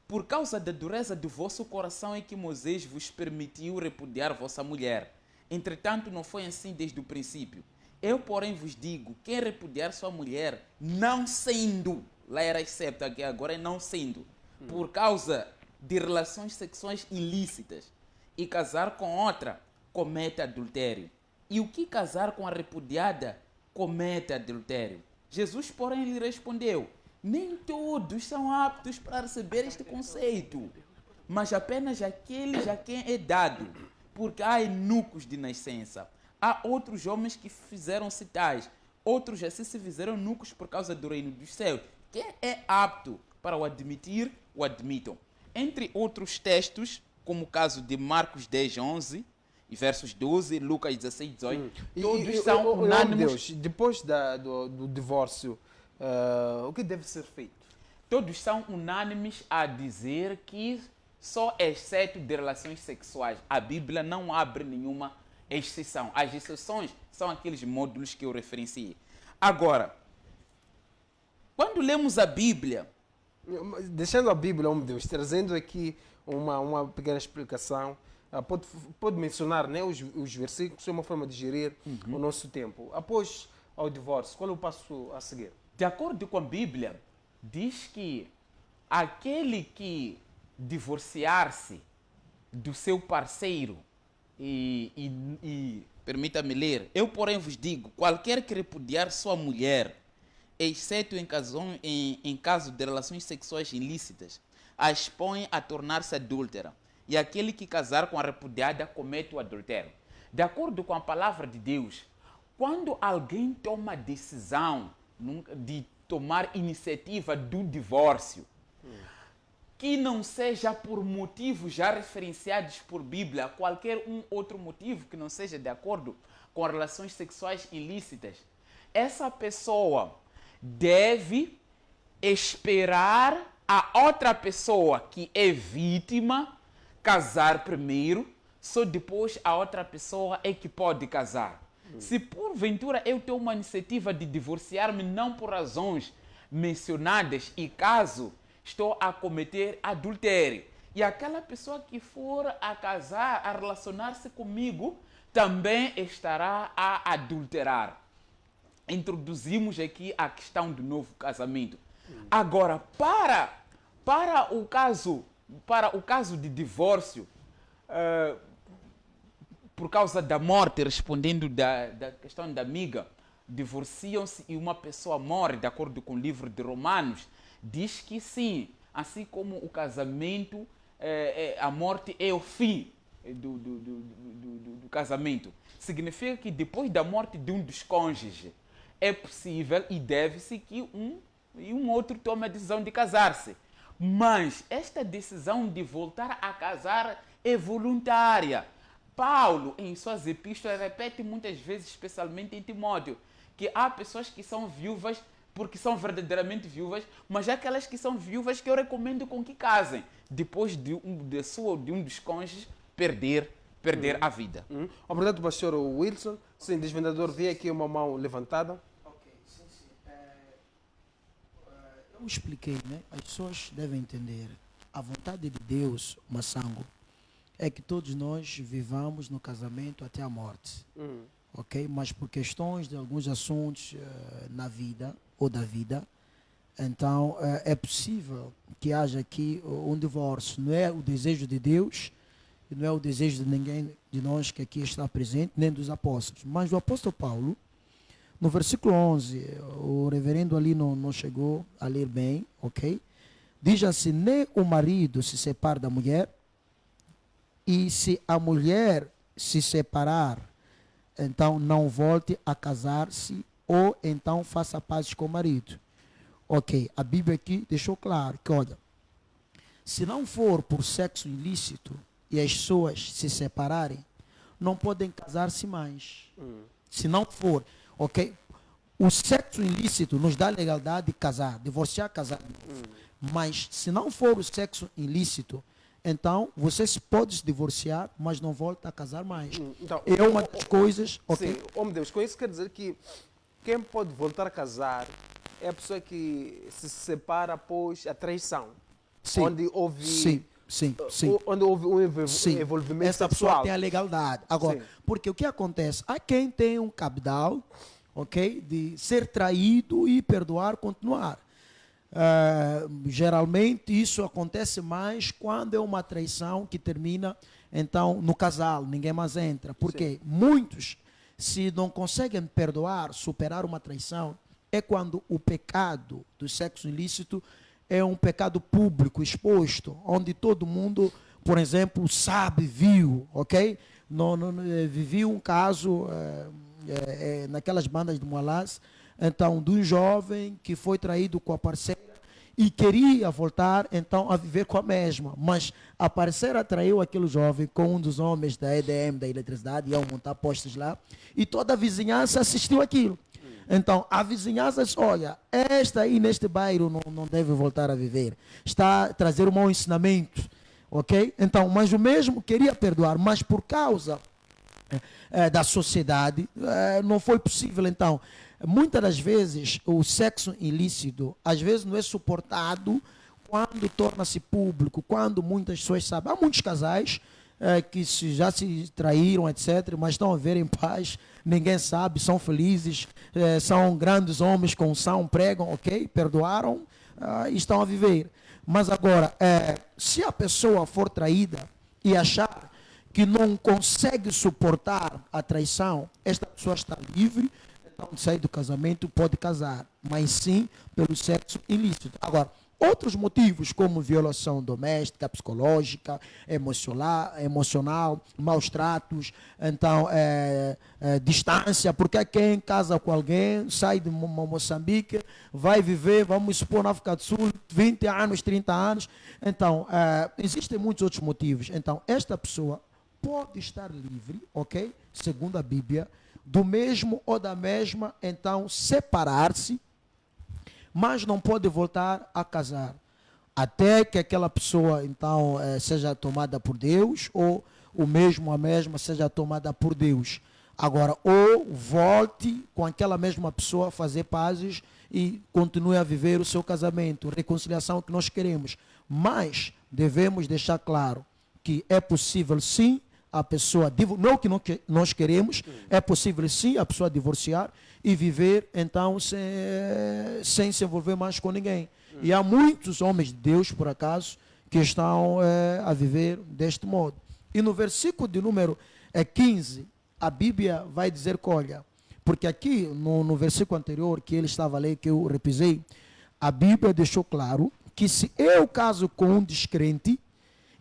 por causa da dureza do vosso coração é que Moisés vos permitiu repudiar vossa mulher. Entretanto, não foi assim desde o princípio. Eu, porém, vos digo: quem repudiar sua mulher, não sendo, lá era excepto, aqui agora é não sendo, por causa de relações sexuais ilícitas, e casar com outra, comete adultério. E o que casar com a repudiada, comete adultério. Jesus, porém, lhe respondeu: nem todos são aptos para receber este conceito, mas apenas aqueles a quem é dado, porque há eunucos de nascença. Há outros homens que fizeram-se tais, outros assim se fizeram eunucos por causa do reino dos céus. Quem é apto para o admitir, o admitam. Entre outros textos, como o caso de Marcos 10, 11, e versos 12, Lucas 16, 18, todos são unânimes. Deus, depois do divórcio, o que deve ser feito? Todos são unânimes a dizer que só exceto de relações sexuais. A Bíblia não abre nenhuma exceção. As exceções são aqueles módulos que eu referenciei. Agora, quando lemos a Bíblia... Deixando a Bíblia, Deus, trazendo aqui uma pequena explicação, pode mencionar, né, os versículos, é uma forma de gerir o nosso tempo. Após o divórcio, qual é o passo a seguir? De acordo com a Bíblia, diz que aquele que divorciar-se do seu parceiro permita-me ler, eu porém vos digo, qualquer que repudiar sua mulher, exceto em caso de relações sexuais ilícitas, a expõe a tornar-se adúltera. E aquele que casar com a repudiada comete o adultério. De acordo com a palavra de Deus, quando alguém toma a decisão de tomar iniciativa do divórcio, que não seja por motivos já referenciados por Bíblia, qualquer outro motivo que não seja de acordo com relações sexuais ilícitas, essa pessoa deve esperar a outra pessoa que é vítima casar primeiro, só depois a outra pessoa é que pode casar. Se porventura eu tenho uma iniciativa de divorciar-me não por razões mencionadas e caso estou a cometer adultério, e aquela pessoa que for a casar, a relacionar-se comigo, também estará a adulterar. Introduzimos aqui a questão do novo casamento. Agora, para o caso de divórcio, por causa da morte, respondendo da questão da amiga, divorciam-se e uma pessoa morre, de acordo com o livro de Romanos, diz que sim, assim como o casamento, a morte é o fim do casamento. Significa que depois da morte de um dos cônjuges, é possível e deve-se que um outro tome a decisão de casar-se. Mas esta decisão de voltar a casar é voluntária. Paulo, em suas epístolas, repete muitas vezes, especialmente em Timóteo, que há pessoas que são viúvas porque são verdadeiramente viúvas, mas há aquelas que são viúvas que eu recomendo com que casem, depois de um dos cônjuges perder a vida. Obrigado, pastor Wilson. Sim, desvendador, vi aqui uma mão levantada. Ok, sim. Eu expliquei, né? As pessoas devem entender. A vontade de Deus, Massango, é que todos nós vivamos no casamento até a morte. Ok? Mas por questões de alguns assuntos na vida ou da vida, então é possível que haja aqui um divórcio. Não é o desejo de Deus, e não é o desejo de ninguém de nós que aqui está presente, nem dos apóstolos. Mas o apóstolo Paulo, no versículo 11, o reverendo ali não chegou a ler bem, ok? Diz assim: nem o marido se separa da mulher, e se a mulher se separar, então não volte a casar-se, ou então faça pazes com o marido. Ok, a Bíblia aqui deixou claro que, olha, se não for por sexo ilícito e as pessoas se separarem, não podem casar-se mais. Se não for, ok? O sexo ilícito nos dá legalidade de casar, divorciar, casar. Mas se não for o sexo ilícito, então você se pode se divorciar, mas não volta a casar mais. Então, É uma das coisas, ok? Sim, homem Deus, com isso quer dizer que quem pode voltar a casar é a pessoa que se separa após a traição. Sim. Onde houve, Sim. onde houve um Sim, envolvimento essa pessoa sexual. tem a legalidade. Agora, Sim. porque o que acontece? Há quem tem um cabedal, ok, de ser traído e perdoar, continuar. Geralmente isso acontece mais quando é uma traição que termina, então, no casal, ninguém mais entra. Porque muitos, se não conseguem perdoar, superar uma traição, é quando o pecado do sexo ilícito é um pecado público, exposto, onde todo mundo, por exemplo, sabe, viu, ok? Vivi um caso naquelas bandas de Moalás, então, de um jovem que foi traído com a parceira e queria voltar, então, a viver com a mesma. Mas a parceira traiu aquele jovem com um dos homens da EDM, da eletricidade, iam montar postes lá, e toda a vizinhança assistiu aquilo. Então, a vizinhança diz, olha, esta aí neste bairro não deve voltar a viver. Está a trazer um mau ensinamento, ok? Então, mas o mesmo queria perdoar, mas por causa da sociedade, não foi possível. Então, muitas das vezes, o sexo ilícito, às vezes não é suportado quando torna-se público, quando muitas pessoas sabem. Há muitos casais que já se traíram, etc., mas estão a viver em paz, ninguém sabe, são felizes, são grandes homens com unção, pregam, ok, perdoaram e estão a viver. Mas agora, se a pessoa for traída e achar que não consegue suportar a traição, esta pessoa está livre, então de sair do casamento, pode casar, mas sim pelo sexo ilícito. Agora, outros motivos, como violação doméstica, psicológica, emocional, maus tratos, então, distância, porque é quem casa com alguém, sai de Moçambique, vai viver, vamos supor, na África do Sul, 20 anos, 30 anos. Então, existem muitos outros motivos. Então, esta pessoa pode estar livre, ok? Segundo a Bíblia, do mesmo ou da mesma, então, separar-se, mas não pode voltar a casar, até que aquela pessoa, então, seja tomada por Deus, ou o mesmo, a mesma, seja tomada por Deus. Agora, ou volte com aquela mesma pessoa a fazer pazes e continue a viver o seu casamento, reconciliação que nós queremos. Mas devemos deixar claro que é possível sim a pessoa, não que nós queremos, é possível sim a pessoa divorciar e viver, então, sem se envolver mais com ninguém. E há muitos homens de Deus, por acaso, que estão a viver deste modo. E no versículo de número 15, a Bíblia vai dizer que, olha, porque aqui no versículo anterior, que ele estava a ler, que eu repisei, a Bíblia deixou claro que se eu caso com um descrente,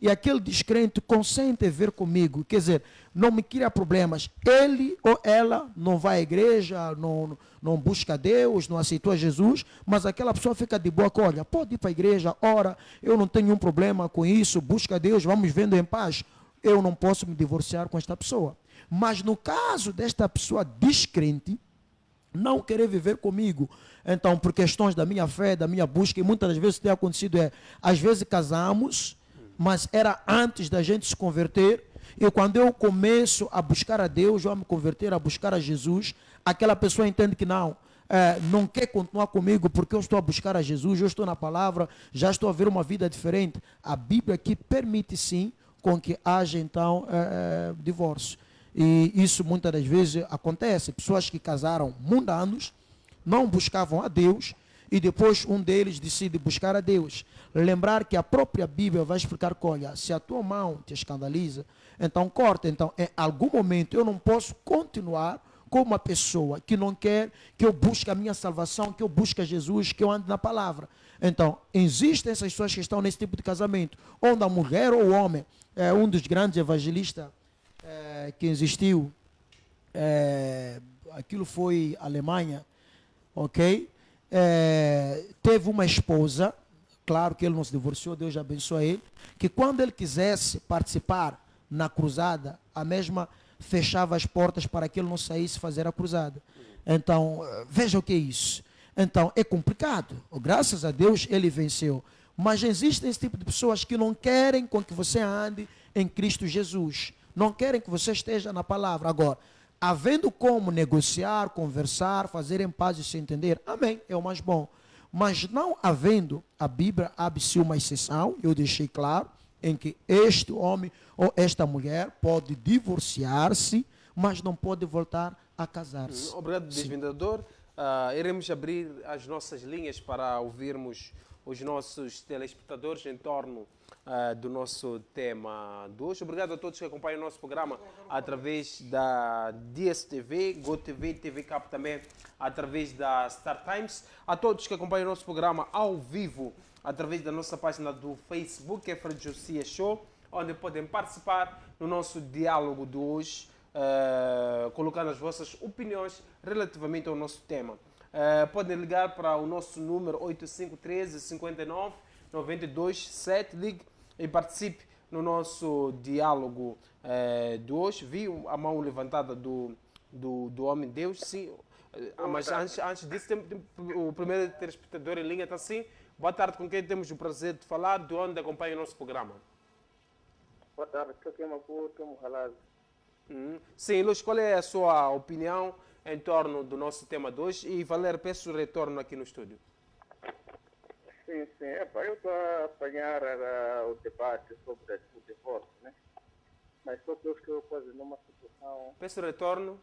e aquele descrente consente em ver comigo, quer dizer, não me cria problemas, ele ou ela não vai à igreja, não busca Deus, não aceitou a Jesus, mas aquela pessoa fica de boa, olha, pode ir para a igreja, ora, eu não tenho nenhum problema com isso, busca Deus, vamos vivendo em paz, eu não posso me divorciar com esta pessoa. Mas no caso desta pessoa descrente, não querer viver comigo, então, por questões da minha fé, da minha busca, e muitas das vezes tem acontecido, às vezes casamos, mas era antes da gente se converter, e quando eu começo a buscar a Deus, ou a me converter, a buscar a Jesus, aquela pessoa entende que não quer continuar comigo porque eu estou a buscar a Jesus, eu estou na palavra, já estou a ver uma vida diferente. A Bíblia aqui permite sim com que haja então divórcio. E isso muitas das vezes acontece, pessoas que casaram mundanos, não buscavam a Deus, e depois um deles decide buscar a Deus. Lembrar que a própria Bíblia vai explicar que, olha, se a tua mão te escandaliza, então corta. Então, em algum momento eu não posso continuar com uma pessoa que não quer que eu busque a minha salvação, que eu busque a Jesus, que eu ande na palavra. Então, existem essas pessoas que estão nesse tipo de casamento, onde a mulher ou o homem, um dos grandes evangelistas que existiu, aquilo foi Alemanha, ok? teve uma esposa, claro que ele não se divorciou, Deus abençoe ele, que quando ele quisesse participar na cruzada, a mesma fechava as portas para que ele não saísse fazer a cruzada. Então, veja o que é isso. Então, é complicado. Graças a Deus, ele venceu. Mas existem esse tipo de pessoas que não querem com que você ande em Cristo Jesus. Não querem que você esteja na palavra. Agora, havendo como negociar, conversar, fazer em paz e se entender, amém, é o mais bom. Mas não havendo, a Bíblia abre-se uma exceção, eu deixei claro, em que este homem ou esta mulher pode divorciar-se, mas não pode voltar a casar-se. Obrigado, desvendador. Iremos abrir as nossas linhas para ouvirmos os nossos telespectadores em torno do nosso tema de hoje. Obrigado a todos que acompanham o nosso programa através da DSTV, GoTV, TV Cap também, através da Star Times. A todos que acompanham o nosso programa ao vivo através da nossa página do Facebook, Fred Josias Show, onde podem participar no nosso diálogo de hoje, colocando as vossas opiniões relativamente ao nosso tema. Podem ligar para o nosso número 8513 59 92 7. Ligue e participe no nosso diálogo de hoje. Vi a mão levantada do homem de Deus, sim. Mas antes disso, tem o primeiro telespectador em linha está assim. Boa tarde, com quem temos o prazer de falar, de onde acompanha o nosso programa. Boa tarde, estou aqui em Maputo, Morralado. Sim, Luz, qual é a sua opinião em torno do nosso tema de hoje? E Valer, peço o retorno aqui no estúdio. Sim. Eu estou a apanhar o debate sobre o divórcio, né? Mas só que eu estou quase numa situação... Peço o retorno.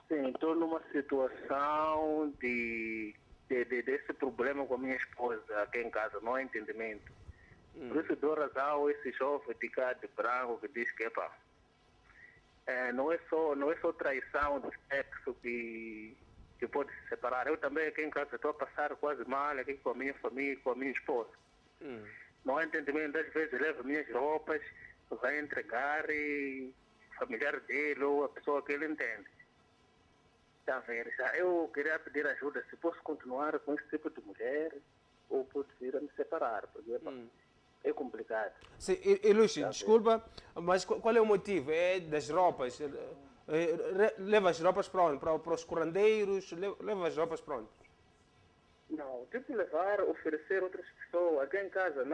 Sim, estou numa situação desse problema com a minha esposa aqui em casa, não há entendimento. Por isso dou razão a esse jovem de cá de branco que diz que, não é só traição do sexo que pode se separar. Eu também aqui em casa estou a passar quase mal aqui com a minha família, com a minha esposa. Não há entendimento, às vezes levo minhas roupas, vai entregar e familiar dele ou a pessoa que ele entende. Está a ver? Eu queria pedir ajuda, se posso continuar com esse tipo de mulher ou posso vir a me separar, porque é complicado. Sim, e Luís, desculpa, mas qual é o motivo? É das roupas? Leva as roupas para onde? Para os curandeiros? Leva as roupas para onde? Não, tipo levar, oferecer outras pessoas. Aqui em casa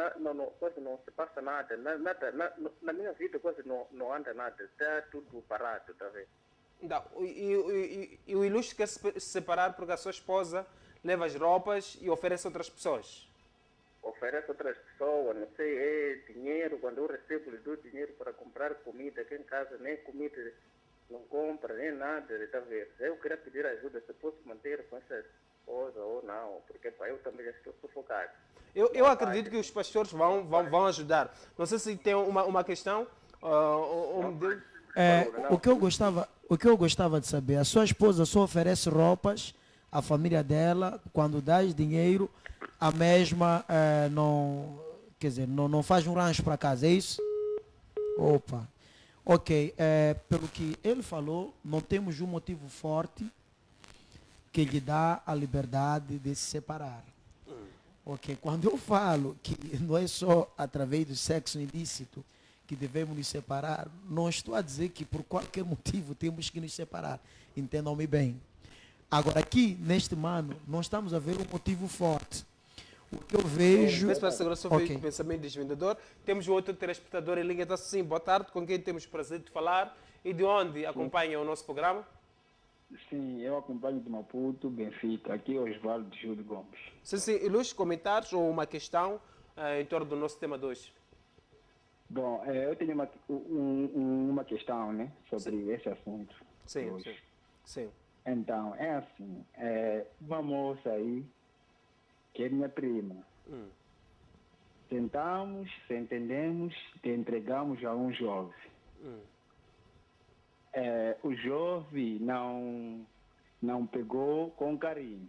quase não se passa nada. Na minha vida quase não anda nada. Está tudo parado, está vendo? Não, e o Ilustre quer se separar porque a sua esposa leva as roupas e oferece a outras pessoas. Oferece outras pessoas, não sei, é dinheiro. Quando eu recebo, lhe dou dinheiro para comprar comida aqui em casa, nem comida não compra, nem nada, está a ver? Eu queria pedir ajuda, se posso manter com essa esposa ou não, porque eu também já estou sufocado. Eu acredito que os pastores vão ajudar. Não sei se tem uma questão. O que eu gostava de saber, a sua esposa só oferece roupas à família dela, quando dá dinheiro, a mesma não, quer dizer, não faz um rancho para casa, é isso? Opa, ok, pelo que ele falou, não temos um motivo forte que lhe dá a liberdade de se separar. Ok, quando eu falo que não é só através do sexo ilícito que devemos nos separar, não estou a dizer que por qualquer motivo temos que nos separar. Entendam-me bem. Agora aqui, neste mano, não estamos a ver um motivo forte. O que eu vejo... Peço para a segurança okay. O pensamento desvendador. Temos um outro telespectador em linha. Então, sim, boa tarde. Com quem temos o prazer de falar e de onde acompanha o nosso programa? Sim, eu acompanho de Maputo, Benfica. Aqui é Osvaldo de Júlio Gomes. Sim. Ilustre comentários ou uma questão em torno do nosso tema de hoje. Bom, eu tenho uma questão, né, sobre esse assunto. Sim. Então, é assim, uma moça aí, que é minha prima. Tentamos, se entendemos, te entregamos a um jovem. O jovem não pegou com carinho.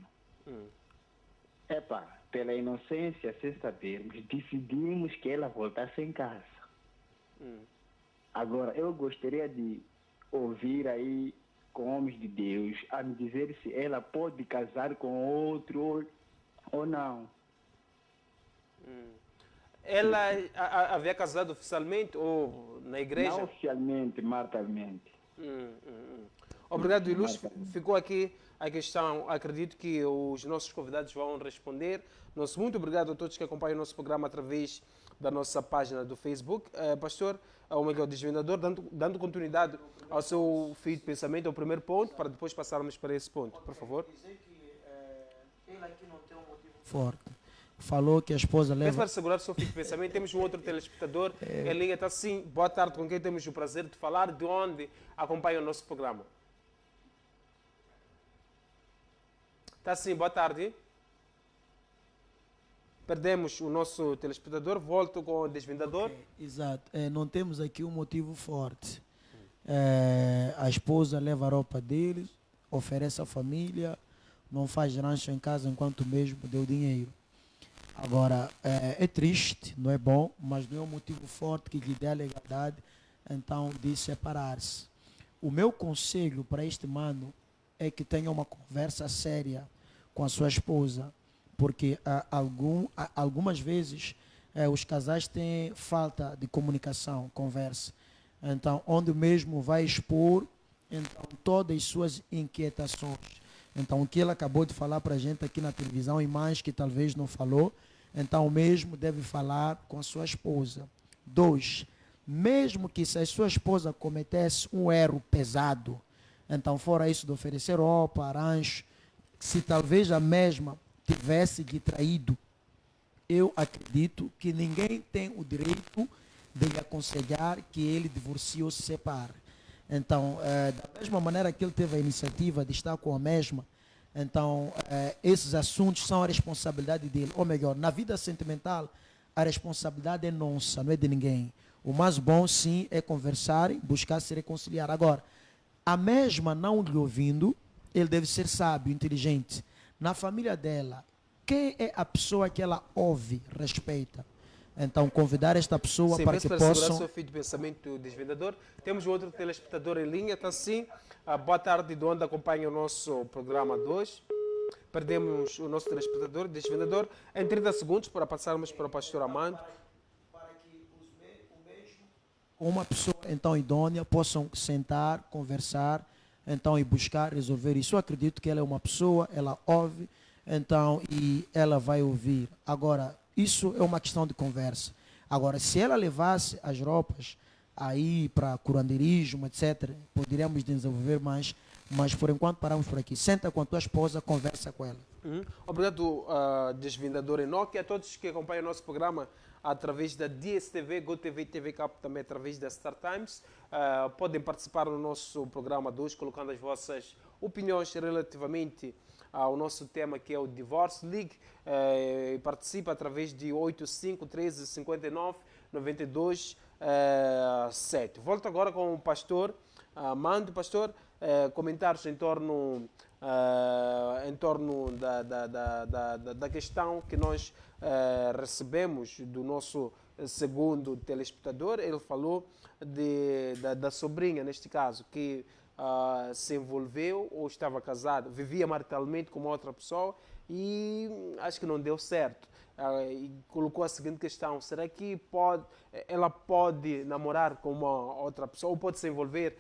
Pela inocência, sem sabermos, decidimos que ela voltasse em casa. Agora, eu gostaria de ouvir aí com homens de Deus a me dizer se ela pode casar com outro ou não. Ela havia casado oficialmente ou na igreja? Não oficialmente, maritalmente. Obrigado, Ilus. Ficou aqui a questão. Acredito que os nossos convidados vão responder. Muito obrigado a todos que acompanham o nosso programa através da nossa página do Facebook. Pastor, ou melhor, desvendador, dando continuidade ao seu fio de pensamento, ao primeiro ponto, para depois passarmos para esse ponto, por favor. Dizer que ele aqui não tem um motivo forte. Falou que a esposa Peço leva... para segurar o seu fio de pensamento. Temos um outro telespectador. Em linha está assim. Boa tarde, com quem temos o prazer de falar, de onde acompanha o nosso programa. Está sim, boa tarde. Perdemos o nosso telespectador, volto com o desvendador. Okay, exato. Não temos aqui um motivo forte. A esposa leva a roupa deles, oferece à família, não faz rancho em casa enquanto mesmo deu dinheiro. Agora, é triste, não é bom, mas não é um motivo forte que lhe dê a legalidade, então, de separar-se. O meu conselho para este mano é que tenha uma conversa séria com a sua esposa, porque algumas vezes os casais têm falta de comunicação, conversa. Então, onde mesmo vai expor então, todas as suas inquietações. Então, o que ele acabou de falar para a gente aqui na televisão e mais que talvez não falou, então o mesmo deve falar com a sua esposa. 2, mesmo que se a sua esposa cometesse um erro pesado, então fora isso de oferecer roupa, rancho, se talvez a mesma tivesse lhe traído, eu acredito que ninguém tem o direito de lhe aconselhar que ele divorcie ou se separe. Então, da mesma maneira que ele teve a iniciativa de estar com a mesma, então, esses assuntos são a responsabilidade dele. Ou melhor, na vida sentimental, a responsabilidade é nossa, não é de ninguém. O mais bom, sim, é conversar, buscar se reconciliar. Agora, a mesma não lhe ouvindo, ele deve ser sábio, inteligente. Na família dela, quem é a pessoa que ela ouve, respeita? Então, convidar esta pessoa Sim, para que segurar possam... o seu fio de pensamento desvendador. Temos outro telespectador em linha, está assim. Boa tarde, de onde acompanha o nosso programa 2. Perdemos o nosso telespectador desvendador. Em 30 segundos, para passarmos para o pastor Amando. Para que o mesmo, uma pessoa então idônea, possam sentar, conversar, então e buscar resolver isso. Eu acredito que ela é uma pessoa, ela ouve, então, e ela vai ouvir. Agora, isso é uma questão de conversa. Agora, se ela levasse as roupas aí para curandeirismo, etc., poderíamos desenvolver mais, mas por enquanto paramos por aqui. Senta com a tua esposa, conversa com ela. Obrigado, desvendador Enoque, e a todos que acompanham o nosso programa através da DSTV, GoTV e TV Cap, também através da Star Times. Podem participar no nosso programa 2, colocando as vossas opiniões relativamente ao nosso tema, que é o Divorce League. Participa através de 85 13 59 92 7. Volto agora com o pastor Mando. Pastor, comentários em torno da questão que nós recebemos do nosso segundo telespectador. Ele falou da sobrinha, neste caso, que se envolveu ou estava casado, vivia maritalmente com uma outra pessoa e acho que não deu certo. E colocou a seguinte questão: será que ela pode namorar com uma outra pessoa ou pode se envolver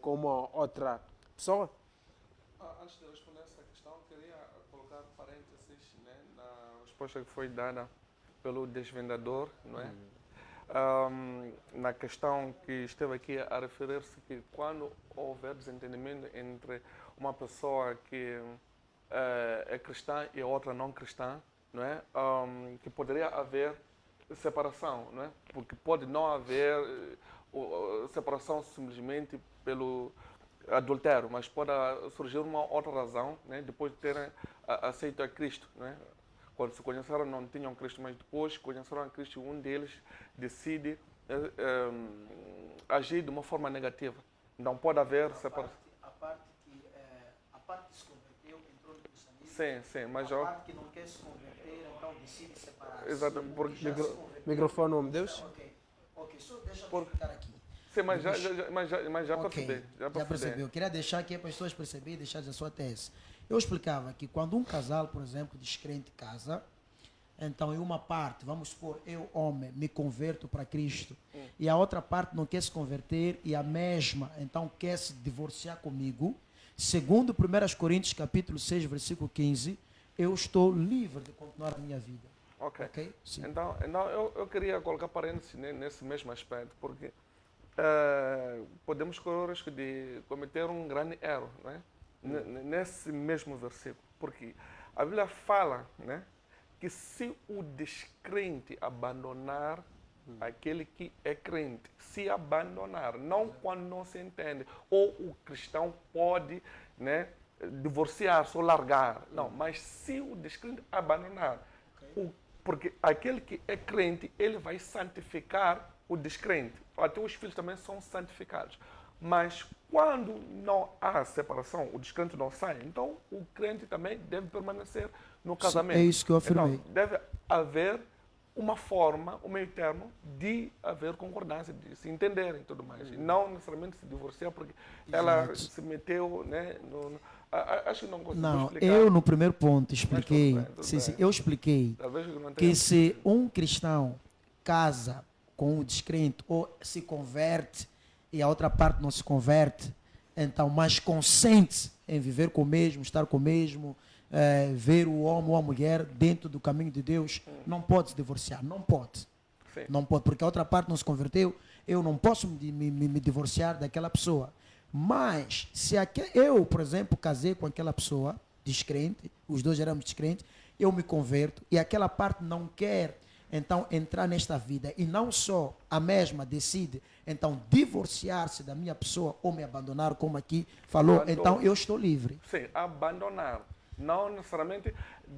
com uma outra pessoa? Antes de responder essa questão, queria colocar parênteses, né, na resposta que foi dada pelo desvendador, não é? Na questão que esteve aqui a referir-se que quando houver desentendimento entre uma pessoa que é cristã e outra não cristã, não é? Que poderia haver separação, não é? Porque pode não haver separação simplesmente pelo adultério, mas pode surgir uma outra razão, né? Depois de terem aceito a Cristo, não é? Quando se conheceram não tinham Cristo, mas depois conheceram a Cristo, um deles decide agir de uma forma negativa. Não pode haver separação. A parte que se converteu entrou no cristianismo. Sim, mas a parte que não quer se converter, então decide separar-se. Exato, porque Microfone, homem de Deus. Ok, só deixa eu explicar aqui. Sim, mas já Ok, percebi. já percebeu. Queria deixar aqui para as pessoas perceberem e deixar a sua tese. Eu explicava que quando um casal, por exemplo, descrente casa, então em uma parte, vamos supor, eu, homem, me converto para Cristo, e a outra parte não quer se converter, e a mesma, então, quer se divorciar comigo, segundo 1 Coríntios capítulo 6, versículo 15, eu estou livre de continuar a minha vida. Ok. Sim. Então eu queria colocar parênteses nesse mesmo aspecto, porque podemos correr o risco de cometer um grande erro, né? Nesse mesmo versículo. Porque a Bíblia fala, né, que se o descrente abandonar aquele que é crente, se abandonar, não quando não se entende, ou o cristão pode, né, divorciar-se ou largar, não, mas se o descrente abandonar, porque aquele que é crente, ele vai santificar o descrente. Até os filhos também são santificados. Mas quando não há separação, o descrente não sai, então o crente também deve permanecer no casamento. É isso que eu afirmei. Então, deve haver uma forma, um meio termo, de haver concordância, de se entenderem e tudo mais. E não necessariamente se divorciar porque ela se meteu, né, acho que não consigo explicar. Eu no primeiro ponto expliquei, tudo sim, bem. eu expliquei Talvez eu não tenha que se um cristão casa com um descrente ou se converte e a outra parte não se converte, então, mas consente em viver com o mesmo, estar com o mesmo, ver o homem ou a mulher dentro do caminho de Deus, não pode se divorciar, não pode. Sim. Não pode, porque a outra parte não se converteu, eu não posso me divorciar daquela pessoa. Mas, se eu, por exemplo, casei com aquela pessoa descrente, os dois éramos descrentes, eu me converto e aquela parte não quer, então, entrar nesta vida e não só a mesma decide, então, divorciar-se da minha pessoa ou me abandonar, como aqui falou, então eu estou livre. Sim, abandonar. Não necessariamente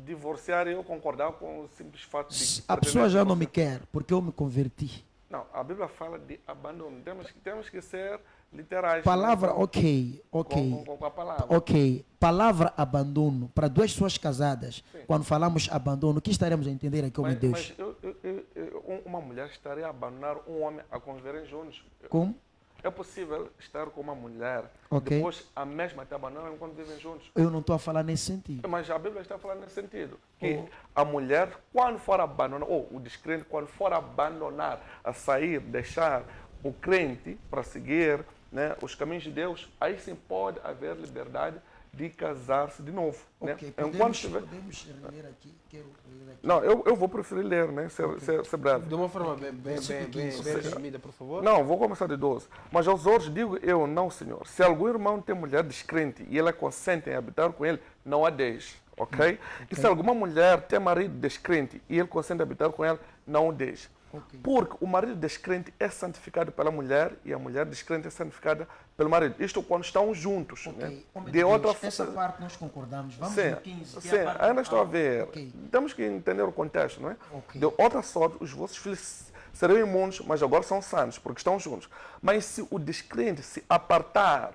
divorciar e eu concordar com o simples fato de... A pessoa já não me quer, porque eu me converti. Não, a Bíblia fala de abandono. Temos que ser literais. Palavra, né? ok. Com a palavra. Ok. Palavra abandono, para duas pessoas casadas, quando falamos abandono, o que estaremos a entender aqui, meu Deus? Mas uma mulher estaria a abandonar um homem a conviverem juntos. Como? É possível estar com uma mulher, Ok. depois a mesma te abandona quando vivem juntos. Eu não estou a falar nesse sentido. Mas a Bíblia está falando nesse sentido. Que a mulher, quando for abandonar, ou o descrente, quando for abandonar, a sair, deixar o crente para seguir, né, os caminhos de Deus, aí sim pode haver liberdade de casar-se de novo. Ok, Né? podemos ler aqui. Quero ler aqui. Não, eu vou preferir ler, né? Ser breve. De uma forma bem resumida, por favor. Não, vou começar de 12. Mas aos outros digo eu, não, Senhor. Se algum irmão tem mulher descrente e ela consente em habitar com ele, não a deixe. Ok? E se alguma mulher tem marido descrente e ele consente em habitar com ela, não o deixe. Ok. Porque o marido descrente é santificado pela mulher e a mulher descrente é santificada pelo marido. Isto quando estão juntos. Ok. Né? Homem De Deus, outra essa parte nós concordamos. Vamos Sim, no 15. que sim, é a parte ainda estou a ver. Ok. Temos que entender o contexto, não é? Ok. De outra sorte, os vossos filhos serão imundos, mas agora são santos, porque estão juntos. Mas se o descrente se apartar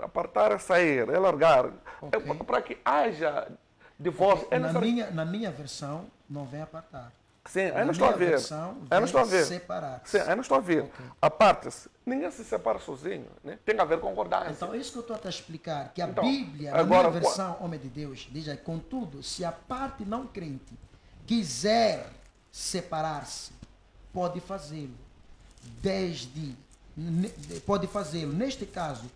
é sair, é largar, Ok. para que haja divórcio, é na, necessário... na minha versão, não vem apartar. Sim, Na ainda estou a minha ver. versão, Ainda estou a vem ver. separar-se. Sim, ainda estou a ver. Ok. Aparta-se. Ninguém se separa sozinho, né? Tem que haver concordância. Então, é isso que eu estou a te explicar, que a Então, Bíblia, na agora, minha versão, Homem de Deus, diz aí, contudo, se a parte não crente quiser separar-se, pode fazê-lo. Pode fazê-lo. Neste caso,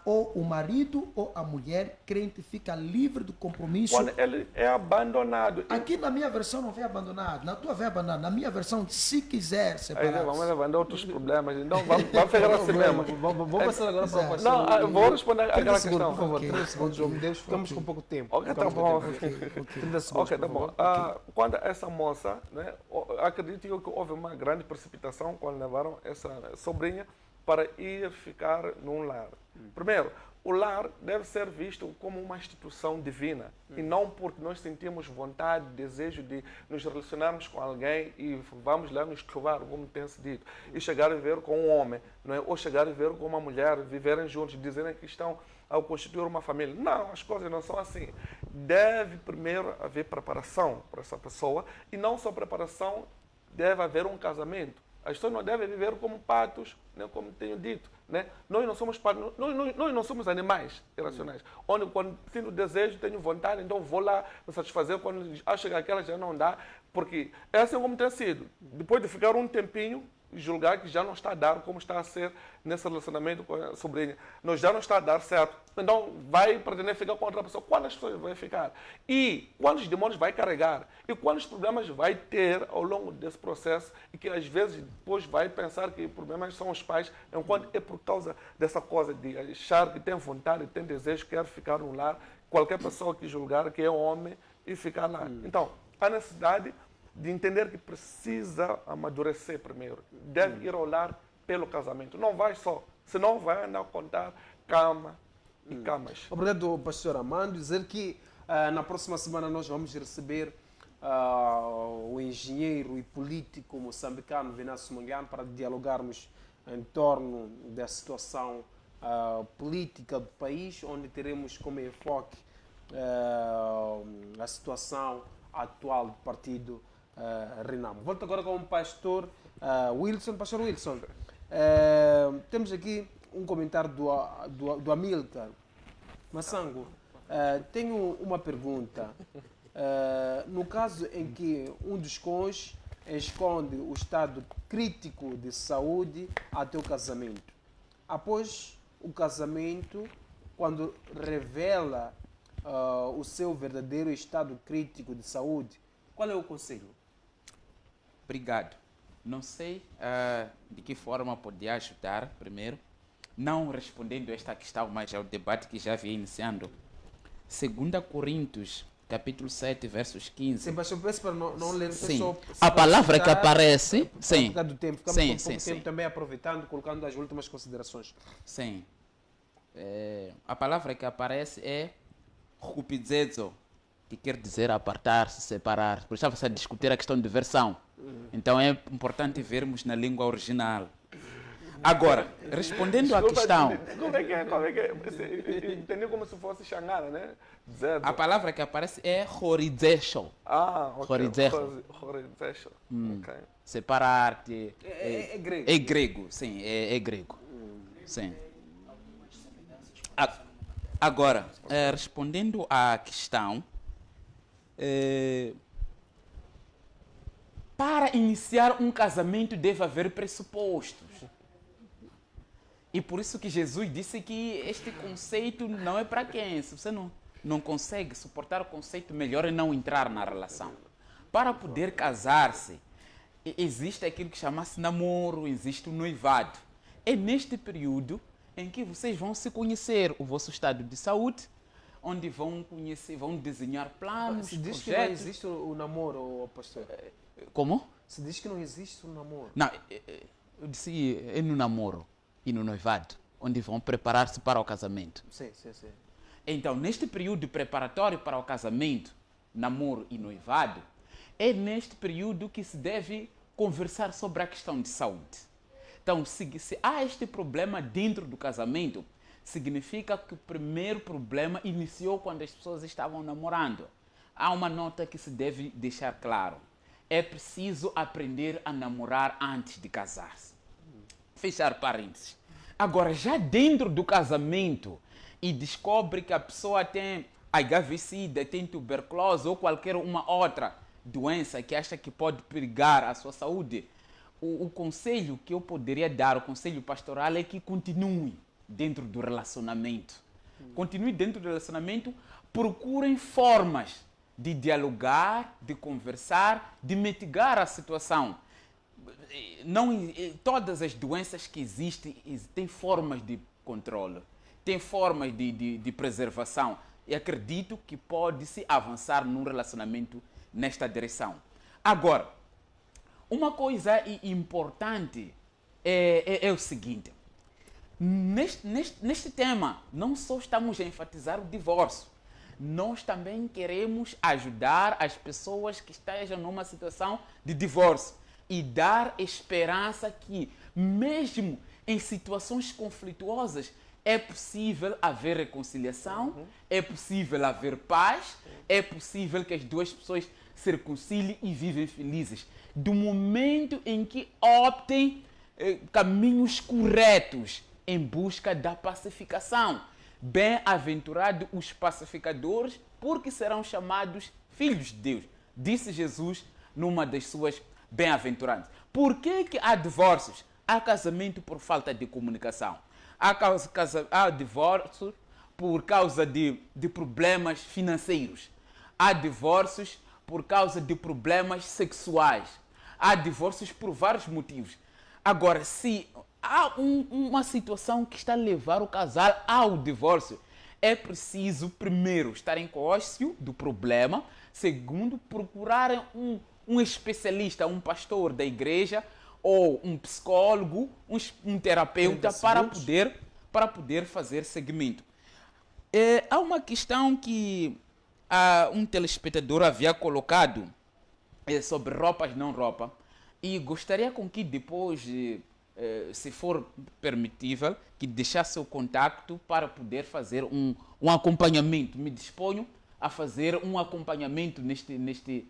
ou o marido ou a mulher crente fica livre do compromisso. Quando ele é abandonado. Aqui na minha versão não vem abandonado, na tua vem abandonado. Na minha versão, se quiser Aí separar-se. vamos levar outros problemas. Então vamos fechar assim mesmo. Vamos passar agora para a Exato. questão. Não, eu vou responder aquela segundos, questão. por favor. Ok, 30 segundos, ok, João. Deus, ficamos ok. com pouco tempo. Ok, tá Ficamos com bom. pouco tempo. 30 segundos, Ok, tá por bom. favor. Quando essa moça, né, acredito eu que houve uma grande precipitação quando levaram essa sobrinha para ir ficar num lar. Primeiro, o lar deve ser visto como uma instituição divina e não porque nós sentimos vontade, desejo de nos relacionarmos com alguém e vamos lá nos curvar, como tem se dito, e chegar a viver com um homem, não é? Ou chegar a viver com uma mulher, viverem juntos, dizerem que estão a constituir uma família. Não, as coisas não são assim. Deve primeiro haver preparação para essa pessoa e não só preparação, deve haver um casamento. As pessoas não devem viver como patos, né, como tenho dito. Né? Nós não somos patos, nós não somos animais irracionais. Onde, quando sinto desejo, tenho vontade, então vou lá me satisfazer. Quando acho que aquela já não dá, porque é assim como tem sido. Depois de ficar um tempinho, julgar que já não está a dar como está a ser nesse relacionamento com a sobrinha. Nós já não está a dar certo. Então vai pretender ficar com outra pessoa. Quantas pessoas vai ficar? E quantos demônios vai carregar? E quantos problemas vai ter ao longo desse processo? E que às vezes depois vai pensar que problemas são os pais, enquanto é por causa dessa coisa de achar que tem vontade, tem desejo, quer ficar no lar. Qualquer pessoa que julgar que é homem e ficar lá. Então, há necessidade de entender que precisa amadurecer primeiro. Deve ir ao lar pelo casamento. Não vai só, senão vai andar a contar cama e camas. Obrigado, pastor Armando. Dizer que na próxima semana nós vamos receber o engenheiro e político moçambicano Venâncio Mondlane para dialogarmos em torno da situação política do país, onde teremos como enfoque a situação atual do partido Renamo. Volto agora com o pastor Wilson. Pastor Wilson, temos aqui um comentário do Amilcar Massango. Tenho uma pergunta. No caso em que um dos cônjuges esconde o estado crítico de saúde até o casamento, após o casamento, quando revela o seu verdadeiro estado crítico de saúde, qual é o conselho? Obrigado. Não sei de que forma podia ajudar, primeiro, não respondendo a esta questão, mas ao debate que já vinha iniciando. 2 Coríntios, capítulo 7, versos 15. Sim, pastor, peço para não ler Sim. só... A palavra que aparece... Sim. Por causa do tempo. Ficamos Sim, com pouco sim, tempo sim. também aproveitando, colocando as últimas considerações. Sim. A palavra que aparece é rupizezo, que quer dizer apartar-se, separar. Por isso estava a discutir a questão de versão. Então é importante vermos na língua original. Agora, respondendo à questão... Como é que é? Entendi como se fosse Xangara, né? Zedo. A palavra que aparece é horizesho. Ok. Horizesho. Horizesho. Ok. Separar-te. É grego. É grego, sim, é grego. Sim. Agora, respondendo à questão, para iniciar um casamento deve haver pressupostos. E por isso que Jesus disse que este conceito não é para quem? Se você não consegue suportar o conceito, melhor é não entrar na relação. Para poder casar-se, existe aquilo que chama-se namoro, existe o noivado. É neste período em que vocês vão se conhecer o vosso estado de saúde, onde vão conhecer, vão desenhar planos, Se diz projetos. que não existe o namoro, pastor. Como? Se diz que não existe o namoro. Não, eu disse é no namoro e no noivado, onde vão preparar-se para o casamento. Sim. Então, neste período preparatório para o casamento, namoro e noivado, é neste período que se deve conversar sobre a questão de saúde. Então, se há este problema dentro do casamento, significa que o primeiro problema iniciou quando as pessoas estavam namorando. Há uma nota que se deve deixar claro. É preciso aprender a namorar antes de casar-se. Fechar parênteses. Agora, já dentro do casamento, e descobre que a pessoa tem HIV/SIDA, tem tuberculose ou qualquer uma outra doença que acha que pode perigar a sua saúde, o conselho que eu poderia dar, o conselho pastoral, é que continue dentro do relacionamento. Continue dentro do relacionamento, procurem formas de dialogar, de conversar, de mitigar a situação. Todas as doenças que existem têm formas de controle, têm formas de preservação. E acredito que pode-se avançar num relacionamento nesta direção. Agora, uma coisa importante é o seguinte. Neste tema, não só estamos a enfatizar o divórcio, nós também queremos ajudar as pessoas que estejam numa situação de divórcio e dar esperança que, mesmo em situações conflituosas, é possível haver reconciliação, é possível haver paz, é possível que as duas pessoas se reconciliem e vivem felizes. Do momento em que optem caminhos corretos em busca da pacificação. Bem-aventurados os pacificadores, porque serão chamados filhos de Deus, disse Jesus numa das suas bem-aventuranças. Por que há divórcios? Há casamento por falta de comunicação. Há divórcios por causa de problemas financeiros. Há divórcios por causa de problemas sexuais. Há divórcios por vários motivos. Agora, se há uma situação que está a levar o casal ao divórcio, é preciso, primeiro, estarem conscientes do problema. Segundo, procurarem um especialista, um pastor da igreja ou um psicólogo, um terapeuta para poder fazer seguimento. Há uma questão que um telespectador havia colocado sobre roupas não roupa, e gostaria com que depois, se for permitível, que deixasse o contacto para poder fazer um acompanhamento. Me disponho a fazer um acompanhamento neste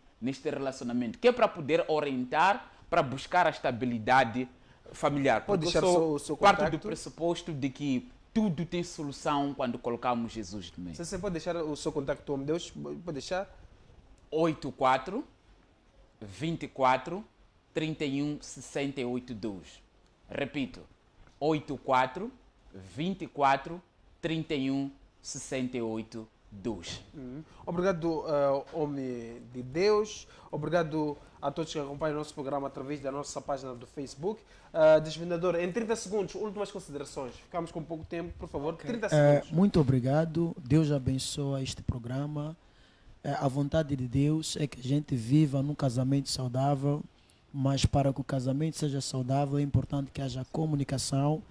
relacionamento, que é para poder orientar, para buscar a estabilidade familiar. Pode Porque deixar eu o seu parto contacto? do pressuposto de que tudo tem solução quando colocamos Jesus no meio. Se você pode deixar o seu contacto, homem Deus, pode deixar? 84 24 31 68 2. Repito, 84 24 31 68 2. Obrigado, homem de Deus. Obrigado a todos que acompanham o nosso programa através da nossa página do Facebook. Desvendador, em 30 segundos, últimas considerações. Ficamos com pouco tempo, por favor. 30 segundos. Muito obrigado. Deus abençoa este programa. A vontade de Deus é que a gente viva num casamento saudável, mas para que o casamento seja saudável é importante que haja comunicação,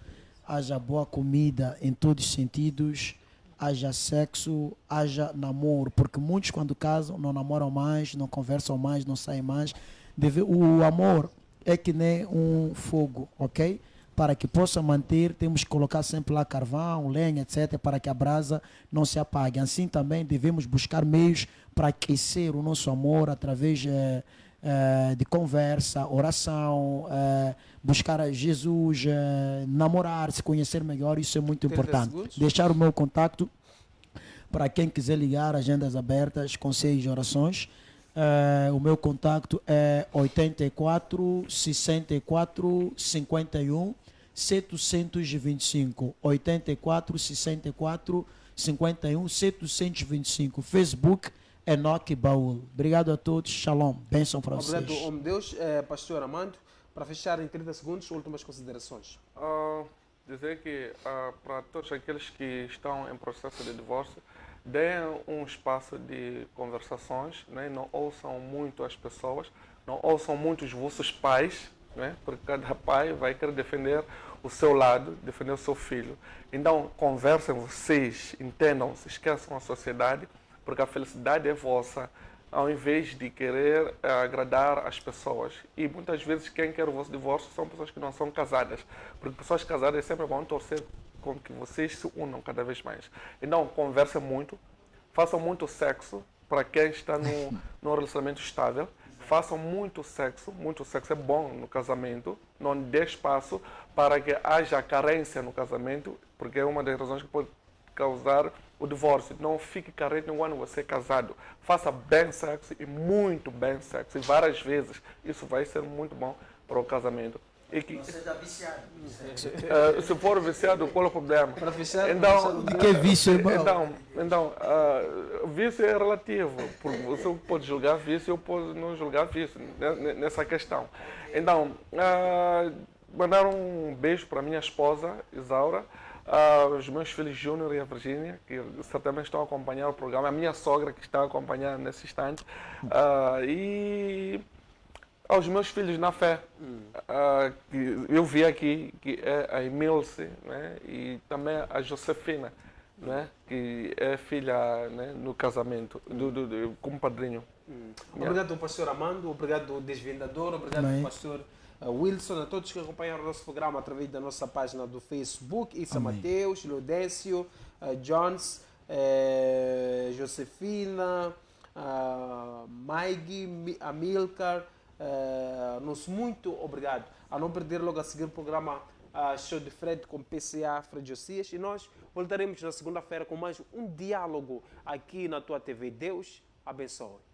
haja boa comida em todos os sentidos, haja sexo, haja namoro, porque muitos quando casam não namoram mais, não conversam mais, não saem mais. O amor é que nem um fogo, ok? Para que possa manter, temos que colocar sempre lá carvão, lenha, etc., para que a brasa não se apague. Assim também devemos buscar meios para aquecer o nosso amor através de conversa, oração, buscar a Jesus, namorar, se conhecer melhor, isso é muito 30 importante. segundos. Deixar o meu contato para quem quiser ligar, agendas abertas, conselhos e orações. O meu contato é 84 64 51 725. 84 64 51 725. Facebook Enoque Baúl. Obrigado a todos. Shalom. Bênção para vocês. Obrigado, homem de Deus. Pastor Armando, para fechar em 30 segundos, últimas considerações. Dizer que para todos aqueles que estão em processo de divórcio, deem um espaço de conversações, né? Não ouçam muito as pessoas, não ouçam muito os vossos pais, né? Porque cada pai vai querer defender o seu lado, defender o seu filho. Então, conversem vocês, entendam-se, esqueçam a sociedade, porque a felicidade é vossa, ao invés de querer agradar as pessoas. E muitas vezes quem quer o vosso divórcio são pessoas que não são casadas, porque pessoas casadas sempre vão torcer com que vocês se unam cada vez mais. Então, conversem muito, façam muito sexo, para quem está num relacionamento estável, façam muito sexo é bom no casamento, não dê espaço para que haja carência no casamento, porque é uma das razões que pode causar o divórcio. Não fique carente quando você é casado. Faça bem sexo e muito bem sexo. E várias vezes. Isso vai ser muito bom para o casamento. E que, Você está viciado. se for viciado, qual é o problema? Para fechar, Então, De que é vício, irmão? então vício é relativo. Porque você pode julgar vício ou pode não julgar vício nessa questão. Então, mandar um beijo para minha esposa, Isaura, os meus filhos Júnior e a Virgínia, que certamente estão a acompanhar o programa, a minha sogra que está a acompanhar nesse instante, e aos meus filhos na fé, que eu vi aqui, que é a Emilce, né, e também a Josefina, né, que é filha, né, no casamento, como padrinho. Obrigado, pastor Armando. Obrigado, desvendador. Obrigado, Amém. pastor Wilson, a todos que acompanharam o nosso programa através da nossa página do Facebook, Issa Amém. Mateus, Lodécio, Jones, Josefina, Maigi, Amilcar, nosso muito obrigado. A não perder logo a seguir o programa Show de Fred com PCA Fred Josias. E nós voltaremos na segunda-feira com mais um diálogo aqui na tua TV. Deus abençoe.